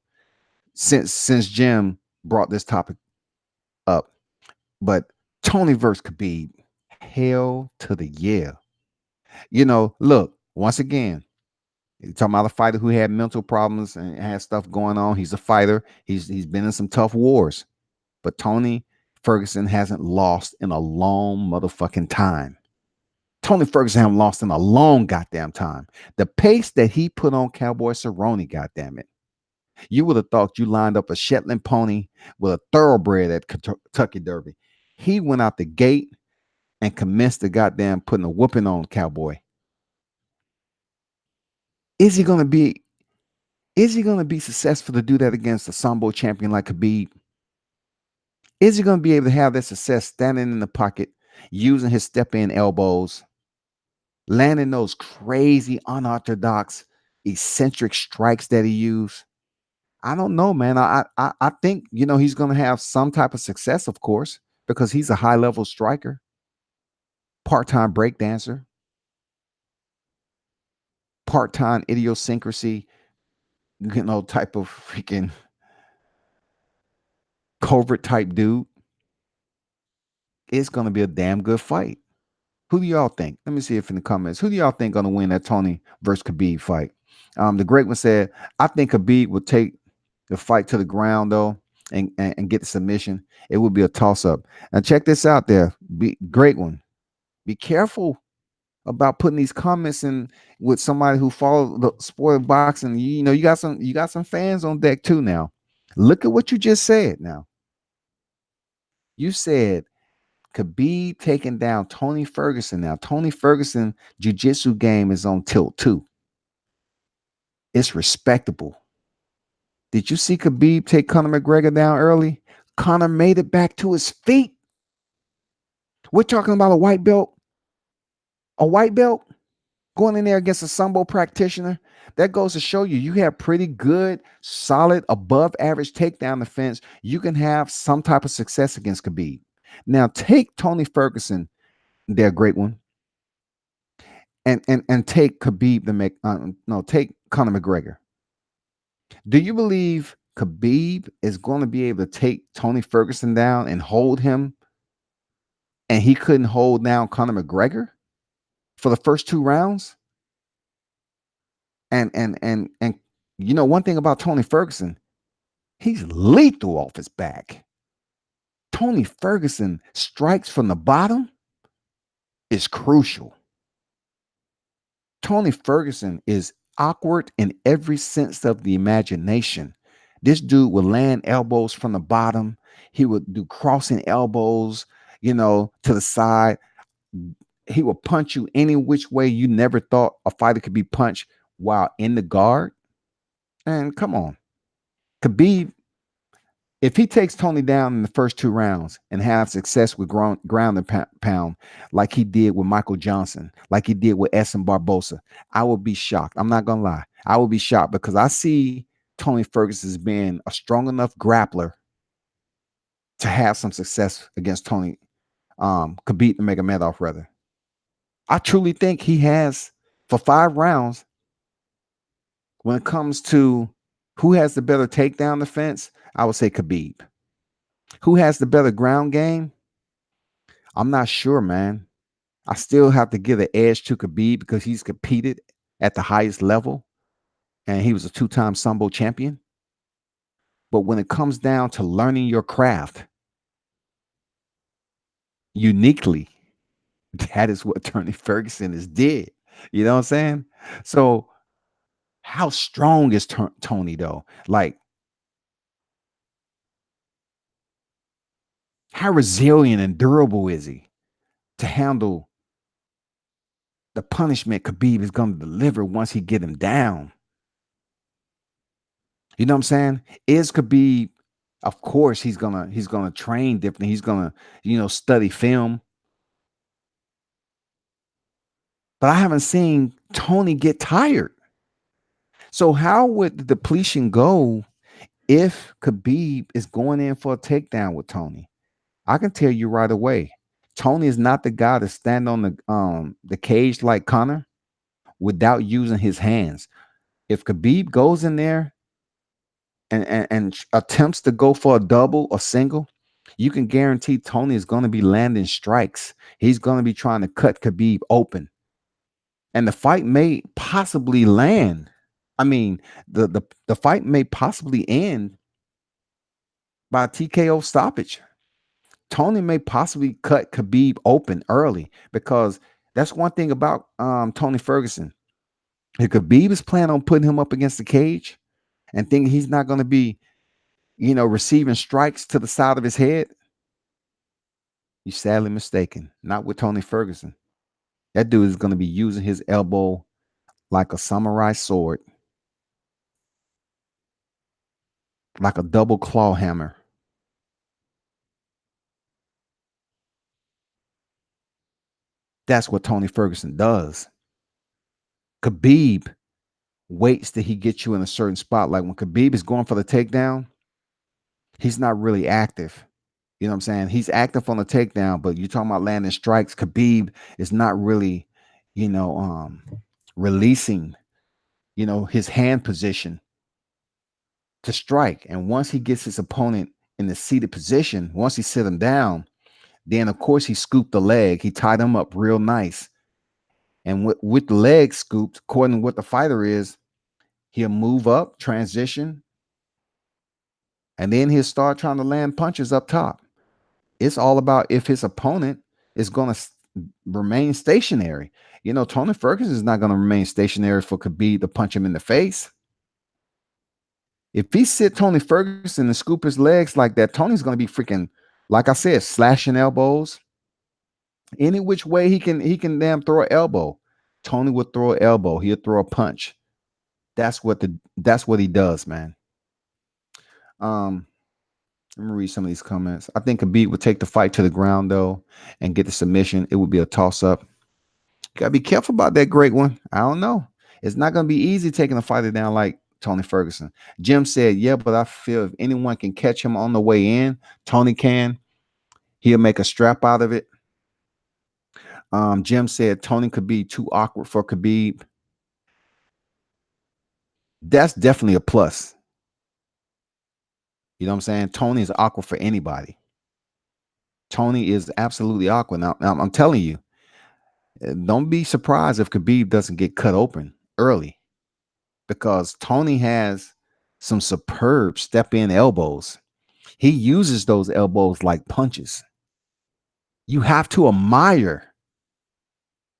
since Jim brought this topic up. But Tony versus Khabib, hell to the yeah. Look, once again, you're talking about a fighter who had mental problems and had stuff going on. He's a fighter. He's been in some tough wars. But Tony Ferguson hasn't lost in a long motherfucking time. Tony Ferguson hasn't lost in a long goddamn time. The pace that he put on Cowboy Cerrone, goddamn it. You would have thought you lined up a Shetland pony with a thoroughbred at Kentucky Derby. He went out the gate and commenced the goddamn putting a whooping on Cowboy. Is he gonna be successful to do that against a Sambo champion like Khabib? Is he going to be able to have that success standing in the pocket, using his step in elbows, landing those crazy, unorthodox, eccentric strikes that he used? I don't know, man. I think he's going to have some type of success, of course, because he's a high level striker, part time break dancer, part time idiosyncrasy, type of freaking covert type dude. It's going to be a damn good fight. Who do y'all think? Let me see if in the comments. Who do y'all think gonna win that Tony versus Khabib fight? The great one said, I think Khabib would take the fight to the ground though and get the submission. It would be a toss-up. And check this out there. Great one. Be careful about putting these comments in with somebody who follows the sport of boxing. You got some fans on deck too now. Look at what you just said now. You said Khabib taking down Tony Ferguson now. Tony Ferguson jiu-jitsu game is on tilt too. It's respectable. Did you see Khabib take Conor McGregor down early? Conor made it back to his feet. We're talking about a white belt going in there against a Sambo practitioner. That goes to show you have pretty good, solid, above average takedown defense. You can have some type of success against Khabib. Now take Tony Ferguson, they're a great one, and take Khabib to make no take Conor McGregor. Do you believe Khabib is going to be able to take Tony Ferguson down and hold him, and he couldn't hold down Conor McGregor for the first two rounds? And one thing about Tony Ferguson, he's lethal off his back. Tony Ferguson strikes from the bottom is crucial. Tony Ferguson is awkward in every sense of the imagination. This dude would land elbows from the bottom. He would do crossing elbows, to the side. He would punch you any which way you never thought a fighter could be punched while in the guard. And come on. Khabib, if he takes Tony down in the first two rounds and have success with ground and pound, like he did with Michael Johnson, like he did with Essen Barbosa, I would be shocked. I'm not going to lie. I would be shocked because I see Tony Ferguson as being a strong enough grappler to have some success against Tony Khabib Nurmagomedov, rather. I truly think he has, for 5 rounds, when it comes to who has the better takedown defense, I would say Khabib. Who has the better ground game? I'm not sure, man. I still have to give the edge to Khabib because he's competed at the highest level and he was a two-time Sambo champion. But when it comes down to learning your craft uniquely, that is what Tony Ferguson has did. You know what I'm saying? So how strong is Tony though? Like, how resilient and durable is he to handle the punishment Khabib is going to deliver once he get him down. You know what I'm saying? Is Khabib, of course, he's gonna train differently. He's gonna, study film. But I haven't seen Tony get tired. So how would the depletion go if Khabib is going in for a takedown with Tony? I can tell you right away, Tony is not the guy to stand on the cage like Conor without using his hands. If Khabib goes in there and attempts to go for a double or single, you can guarantee Tony is going to be landing strikes. He's going to be trying to cut Khabib open. And the fight may possibly land. I mean, the fight may possibly end by TKO stoppage. Tony may possibly cut Khabib open early because that's one thing about Tony Ferguson. If Khabib is planning on putting him up against the cage and thinking he's not going to be, receiving strikes to the side of his head, you're sadly mistaken. Not with Tony Ferguson. That dude is going to be using his elbow like a samurai sword, like a double claw hammer. That's what Tony Ferguson does. Khabib waits till he gets you in a certain spot. Like when Khabib is going for the takedown, he's not really active. You know what I'm saying? He's active on the takedown, but you're talking about landing strikes. Khabib is not really, releasing, his hand position to strike. And once he gets his opponent in the seated position, once he sit him down, then of course he scooped the leg. He tied him up real nice. And with the leg scooped, according to what the fighter is, he'll move up, transition, and then he'll start trying to land punches up top. It's all about if his opponent is going to remain stationary. Tony Ferguson is not going to remain stationary for Khabib to punch him in the face. If he sit Tony Ferguson and scoop his legs like that, Tony's going to be freaking, like I said, slashing elbows. Any which way he can damn throw an elbow. Tony would throw an elbow. He'll throw a punch. That's what he does, man. Let me read some of these comments. I think Khabib would take the fight to the ground though and get the submission. It would be a toss up. You gotta be careful about that, great one. I don't know. It's not gonna be easy taking a fighter down like Tony Ferguson. Jim said, yeah, but I feel if anyone can catch him on the way in, Tony can. He'll make a strap out of it. Jim said Tony could be too awkward for Khabib. That's definitely a plus. You know what I'm saying? Tony is awkward for anybody. Tony is absolutely awkward. Now I'm telling you, don't be surprised if Khabib doesn't get cut open early because Tony has some superb step-in elbows. He uses those elbows like punches. You have to admire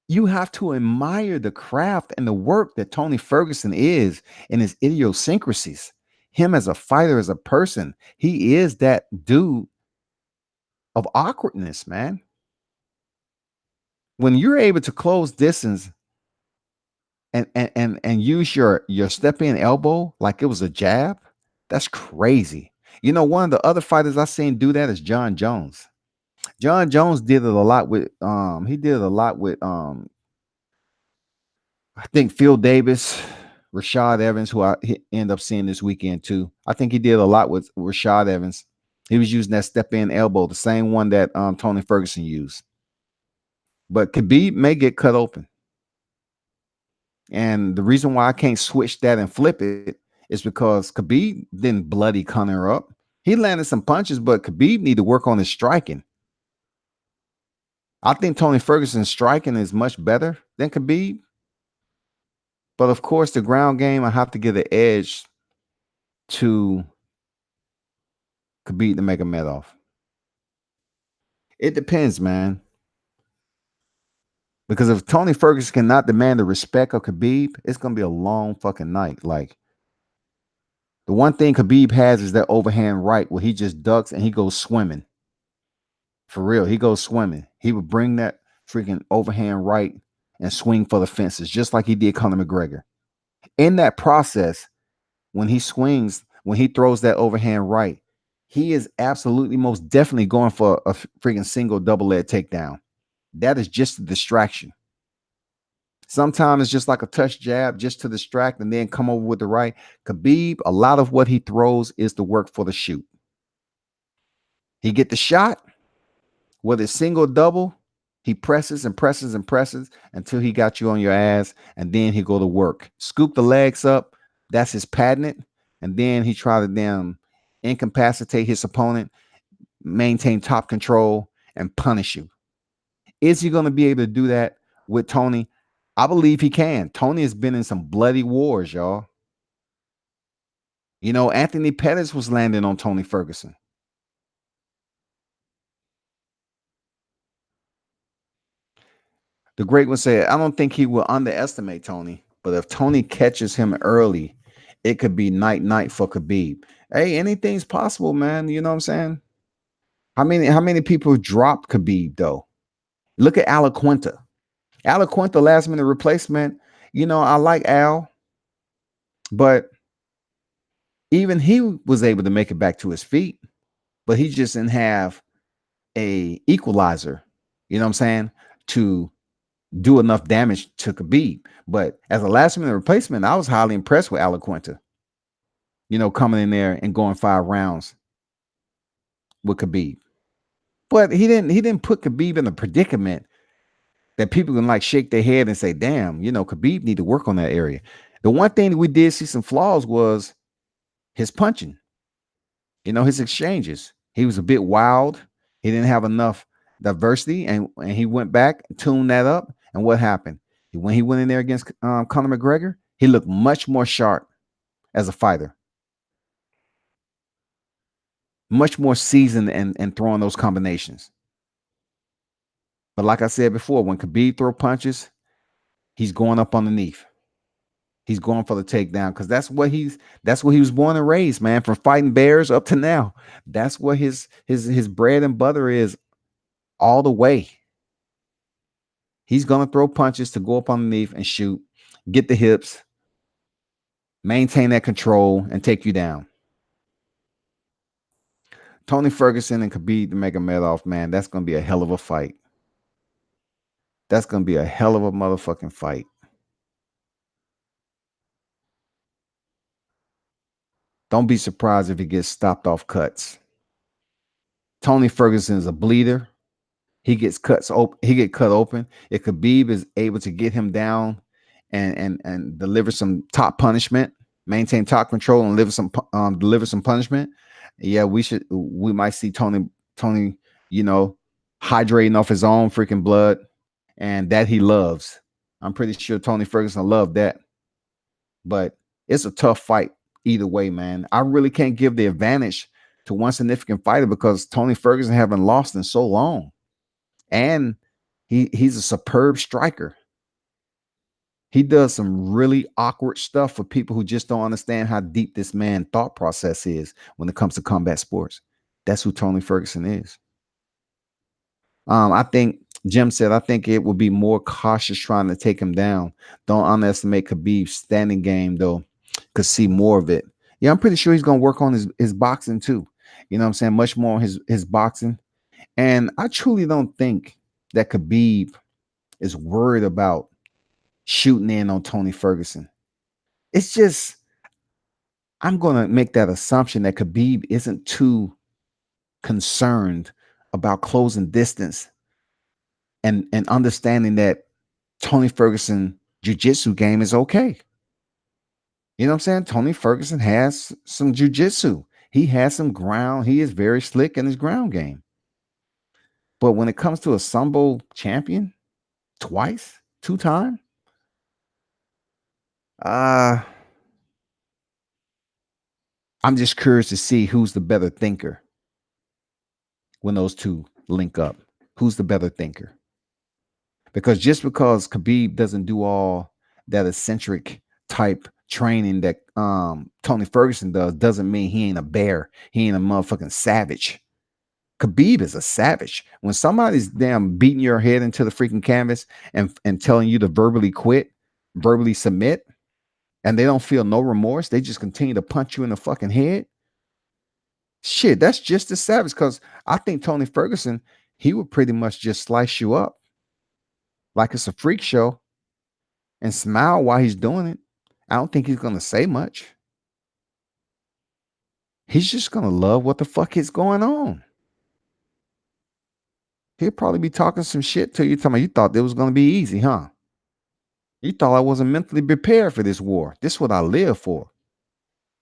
the craft and the work that Tony Ferguson is in his idiosyncrasies. Him as a fighter, as a person, he is that dude of awkwardness, man. When you're able to close distance and use your step-in elbow like it was a jab, that's crazy. One of the other fighters I seen do that is John Jones. John Jones did it a lot with I think Phil Davis, Rashad Evans, who I end up seeing this weekend too. I think he did a lot with Rashad Evans. He was using that step-in elbow, the same one that Tony Ferguson used. But Khabib may get cut open. And the reason why I can't switch that and flip it is because Khabib didn't bloody Conor up. He landed some punches, but Khabib need to work on his striking. I think Tony Ferguson's striking is much better than Khabib. But of course, the ground game, I have to give the edge to Khabib to make a Madoff. It depends, man. Because if Tony Ferguson cannot demand the respect of Khabib, it's going to be a long fucking night. Like, the one thing Khabib has is that overhand right where he just ducks and he goes swimming. For real, he goes swimming. He would bring that freaking overhand right and swing for the fences, just like he did Conor McGregor. In that process, when he swings, when he throws that overhand right, he is absolutely most definitely going for a freaking single double leg takedown. That is just a distraction. Sometimes it's just like a touch jab just to distract and then come over with the right. Khabib, a lot of what he throws is the work for the shoot. He get the shot, whether it's single double, he presses and presses and presses until he got you on your ass, and then he go to work. Scoop the legs up. That's his patent. And then he try to damn incapacitate his opponent, maintain top control, and punish you. Is he going to be able to do that with Tony? I believe he can. Tony has been in some bloody wars, y'all. You know, Anthony Pettis was landing on Tony Ferguson. The great one said, I don't think he will underestimate Tony, but if Tony catches him early, it could be night for Khabib. Hey, anything's possible, man. You know what I'm saying? How many people dropped Khabib though? Look at Alaquinta. Alaquinta, last minute replacement. You know, I like Al, but even he was able to make it back to his feet, but he just didn't have a equalizer, you know what I'm saying, to do enough damage to Khabib. But as a last minute replacement, I was highly impressed with Alaquinta, you know, coming in there and going 5 rounds with Khabib. But he didn't put Khabib in a predicament that people can like shake their head and say, damn, you know, Khabib need to work on that area. The one thing that we did see some flaws was his punching, you know, his exchanges. He was a bit wild. He didn't have enough diversity, and he went back, tuned that up. And what happened? When he went in there against Conor McGregor, he looked much more sharp as a fighter, much more seasoned and throwing those combinations. But like I said before, when Khabib throw punches, he's going up underneath. He's going for the takedown because that's what he was born and raised, man. From fighting bears up to now, that's what his bread and butter is all the way. He's gonna throw punches to go up underneath and shoot, get the hips, maintain that control, and take you down. Tony Ferguson and Khabib Nurmagomedov, man, that's gonna be a hell of a fight. That's gonna be a hell of a motherfucking fight. Don't be surprised if he gets stopped off cuts. Tony Ferguson is a bleeder. He gets cuts open. He get cut open. If Khabib is able to get him down and deliver some top punishment, maintain top control, and deliver some punishment, yeah, we might see Tony, you know, hydrating off his own freaking blood, and that he loves. I'm pretty sure Tony Ferguson loved that, but it's a tough fight either way, man. I really can't give the advantage to one significant fighter because Tony Ferguson haven't lost in so long. And he's a superb striker. He does some really awkward stuff for people who just don't understand how deep this man thought process is when it comes to combat sports. That's who Tony Ferguson is. I think Jim said, I think it would be more cautious trying to take him down. Don't underestimate Khabib's standing game, though. Could see more of it. Yeah, I'm pretty sure he's going to work on his boxing, too. You know what I'm saying? Much more on his boxing. And I truly don't think that Khabib is worried about shooting in on Tony Ferguson. It's just, I'm going to make that assumption that Khabib isn't too concerned about closing distance and understanding that Tony Ferguson jiu-jitsu game is okay. You know what I'm saying? Tony Ferguson has some jiu-jitsu. He has some ground. He is very slick in his ground game. But when it comes to a Sambo champion, twice, 2 times, I'm just curious to see who's the better thinker when those two link up. Who's the better thinker? Because just because Khabib doesn't do all that eccentric type training that Tony Ferguson doesn't mean he ain't a bear. He ain't a motherfucking savage. Khabib is a savage. When somebody's damn beating your head into the freaking canvas and telling you to verbally quit, verbally submit, and they don't feel no remorse, they just continue to punch you in the fucking head. Shit, that's just as savage. Because I think Tony Ferguson, he would pretty much just slice you up like it's a freak show and smile while he's doing it. I don't think he's gonna say much. He's just gonna love what the fuck is going on. He'll probably be talking some shit to you, telling me you thought it was gonna be easy, huh? You thought I wasn't mentally prepared for this war. This is what I live for.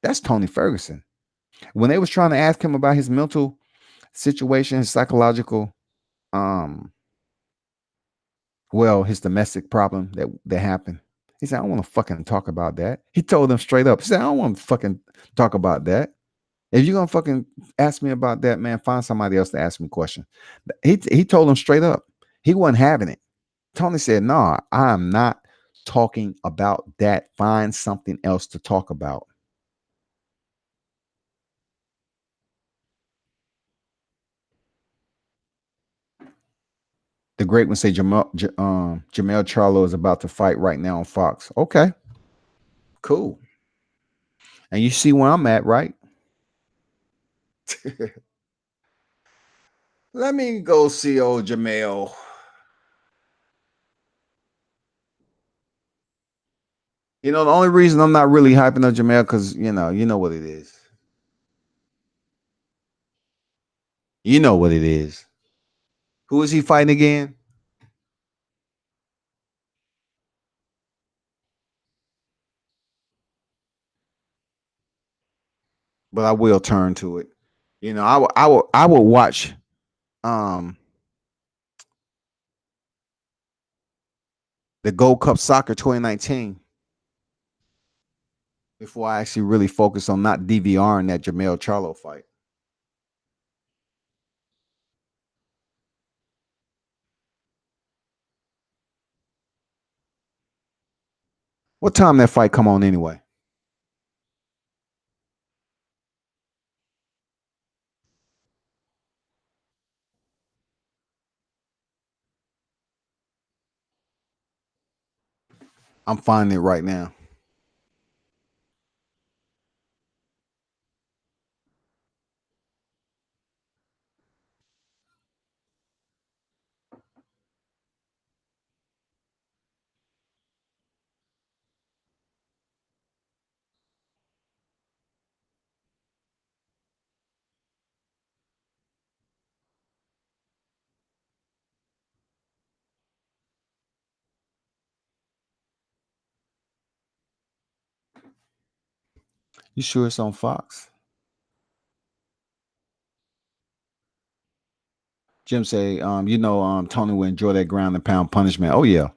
That's Tony Ferguson. When they was trying to ask him about his mental situation, his psychological, um, his domestic problem that happened. He said, I don't want to fucking talk about that. He told them straight up. He said, I don't want to fucking talk about that. If you're gonna fucking ask me about that, man, find somebody else to ask me a question. He told them straight up. He wasn't having it. Tony said, no, I'm not talking about that. Find something else to talk about. The great one say Jamel Charlo is about to fight right now on Fox. Okay, cool. And you see where I'm at, right? Let me go see old Jamel. You know, the only reason I'm not really hyping up Jamel because you know what it is. You know what it is. Who is he fighting again? But I will turn to it. You know, I would watch um the Gold Cup Soccer 2019 before I actually really focus on not DVRing that Jamel Charlo fight. What time that fight come on anyway? I'm finding it right now. You sure it's on Fox? Jim say, Tony would enjoy that ground and pound punishment. Oh yeah.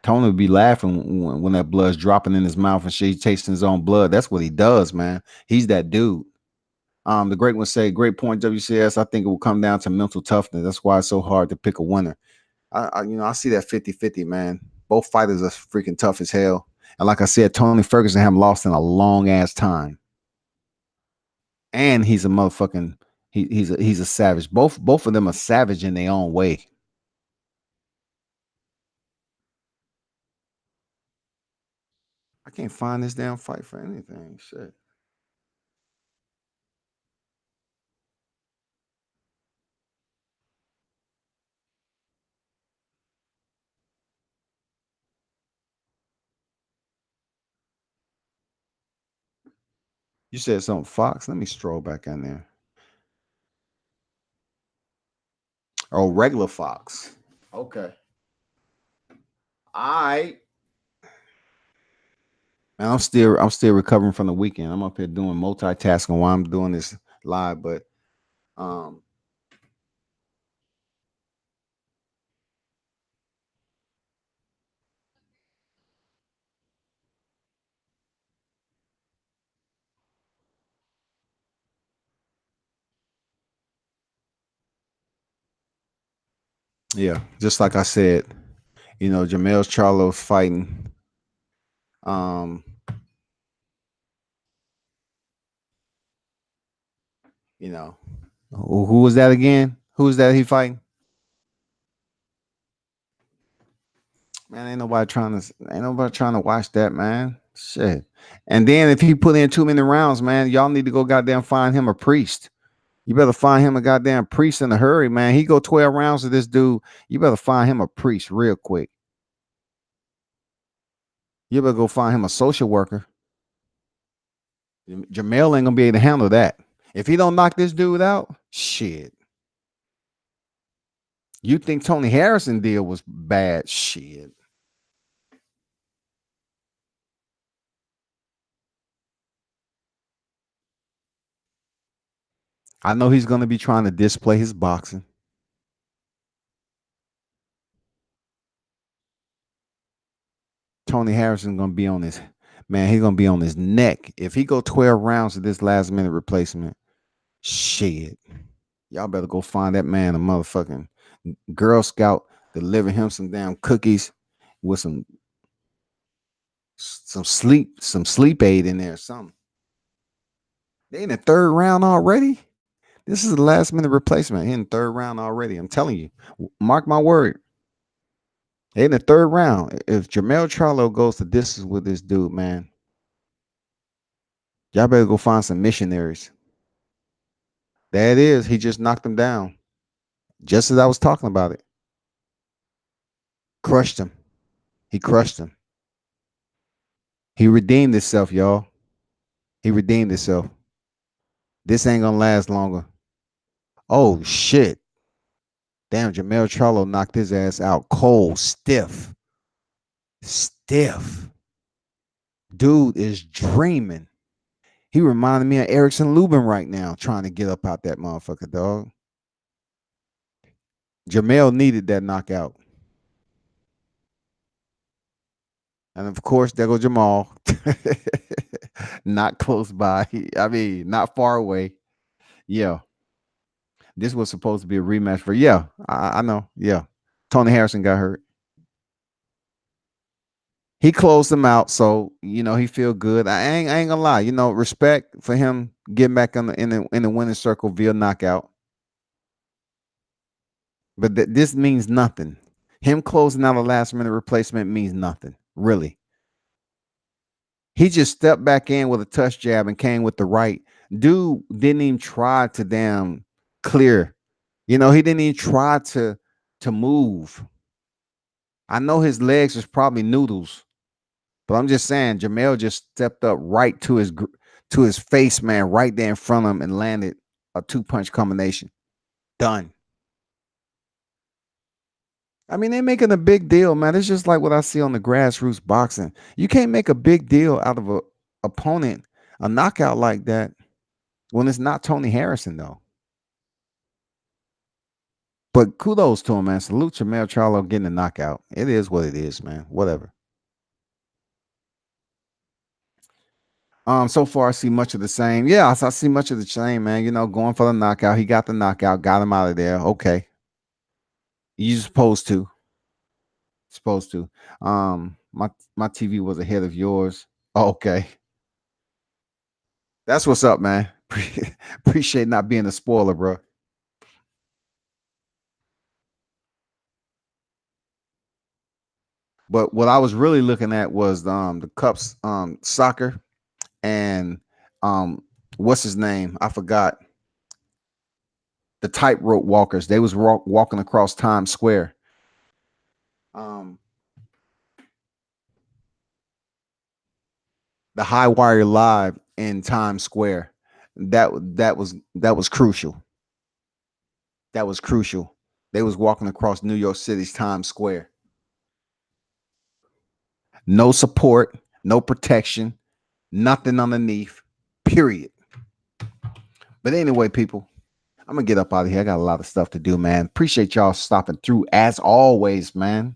Tony would be laughing when that blood's dropping in his mouth and shit. He's tasting his own blood. That's what he does, man. He's that dude. The great one say, great point, WCS. I think it will come down to mental toughness. That's why it's so hard to pick a winner. I see that 50-50, man. Both fighters are freaking tough as hell. And like I said, Tony Ferguson haven't lost in a long ass time. And he's a motherfucking he's a savage. Both of them are savage in their own way. I can't find this damn fight for anything. Shit. You said something Fox. Let me stroll back in there. Oh, regular Fox. Okay. All right. Man, I'm still recovering from the weekend. I'm up here doing multitasking while I'm doing this live, but um yeah, just like I said, Jamel Charlo's fighting. Um, you know, who was that again? Who's that he fighting? Man, ain't nobody trying to watch that, man. Shit. And then if he put in too many rounds, man, y'all need to go goddamn find him a priest. You better find him a goddamn priest in a hurry, man. He go 12 rounds to this dude. You better find him a priest real quick. You better go find him a social worker. Jamel ain't gonna be able to handle that. If he don't knock this dude out, shit. You think Tony Harrison deal was bad? Shit. I know he's gonna be trying to display his boxing. Tony Harrison gonna be on his man. He's gonna be on his neck if he go 12 rounds to this last minute replacement. Shit, y'all better go find that man a motherfucking Girl Scout, deliver him some damn cookies with some sleep aid in there or something. They in the third round already. This is the last minute replacement. He in the third round already. I'm telling you, mark my word. They in the third round. If Jermell Charlo goes the distance with this dude, man, y'all better go find some missionaries. There it is. He just knocked him down. Just as I was talking about it. Crushed him. He crushed him. He redeemed himself, y'all. He redeemed himself. This ain't gonna last longer. Oh shit. Damn, Jamel Charlo knocked his ass out cold, stiff. Stiff. Dude is dreaming. He reminded me of Erickson Lubin right now, trying to get up out that motherfucker, dog. Jamel needed that knockout. And of course, there goes Jamal. Not close by. I mean, not far away. Yeah. This was supposed to be a rematch for, yeah, I know. Yeah. Tony Harrison got hurt. He closed him out, so he feel good. I ain't gonna lie, respect for him getting back in the winning circle via knockout. But this means nothing. Him closing out a last minute replacement means nothing, really. He just stepped back in with a touch jab and came with the right. Dude didn't even try to damn clear. He didn't even try to move. I know his legs was probably noodles, but I'm just saying Jamel just stepped up right to his face, man, right there in front of him and landed a 2-punch combination. Done. I mean, they're making a big deal, man. It's just like what I see on the grassroots boxing. You can't make a big deal out of a opponent, a knockout like that, when it's not Tony Harrison, though. But kudos to him, man. Salute Jamel Charlo getting a knockout. It is what it is, man. Whatever. So far I see much of the same. Yeah, I see much of the same, man. Going for the knockout. He got the knockout, got him out of there. Okay. You supposed to. Supposed to. My TV was ahead of yours. Okay. That's what's up, man. Appreciate not being a spoiler, bro. But what I was really looking at was the Cups soccer and what's his name? I forgot. The tightrope walkers. They was walking across Times Square. The high wire live in Times Square. That was crucial. That was crucial. They was walking across New York City's Times Square. No support, no protection, nothing underneath. Period. But anyway, people, I'm gonna get up out of here. I got a lot of stuff to do, man. Appreciate y'all stopping through as always, man.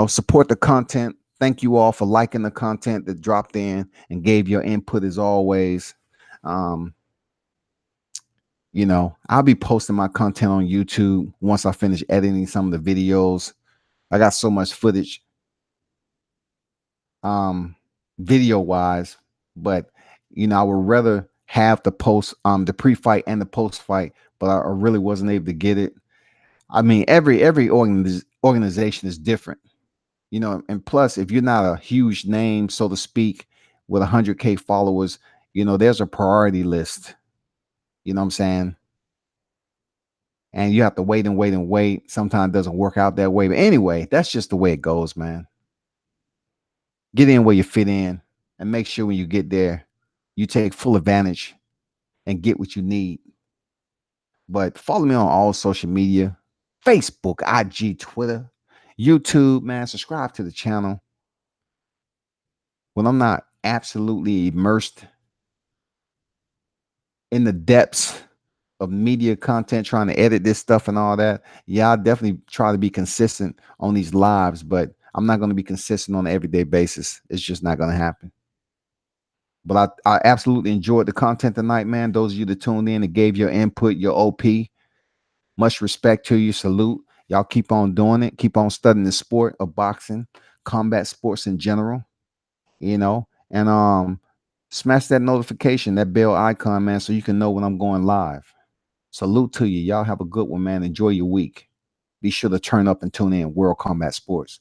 Support the content. Thank you all for liking the content that dropped in and gave your input as always. Um, I'll be posting my content on YouTube once I finish editing some of the videos. I got so much footage, video wise, but I would rather have the pre-fight and the post-fight, but I really wasn't able to get it. I mean, every organization is different, you know, and plus, if you're not a huge name, so to speak, with 100K followers, you know, there's a priority list. You know what I'm saying? And you have to wait and wait and wait. Sometimes it doesn't work out that way. But anyway, that's just the way it goes, man. Get in where you fit in and make sure when you get there, you take full advantage and get what you need. But follow me on all social media: Facebook, IG, Twitter, YouTube, man. Subscribe to the channel. When I'm not absolutely immersed in the depths of media content, trying to edit this stuff and all that, yeah, I definitely try to be consistent on these lives, but I'm not going to be consistent on an everyday basis. It's just not going to happen. But I absolutely enjoyed the content tonight, man. Those of you that tuned in and gave your input, your OP, much respect to you. Salute. Y'all keep on doing it. Keep on studying the sport of boxing, combat sports in general, you know, and smash that notification, that bell icon, man, so you can know when I'm going live. Salute to you. Y'all have a good one, man. Enjoy your week. Be sure to turn up and tune in World Combat Sports.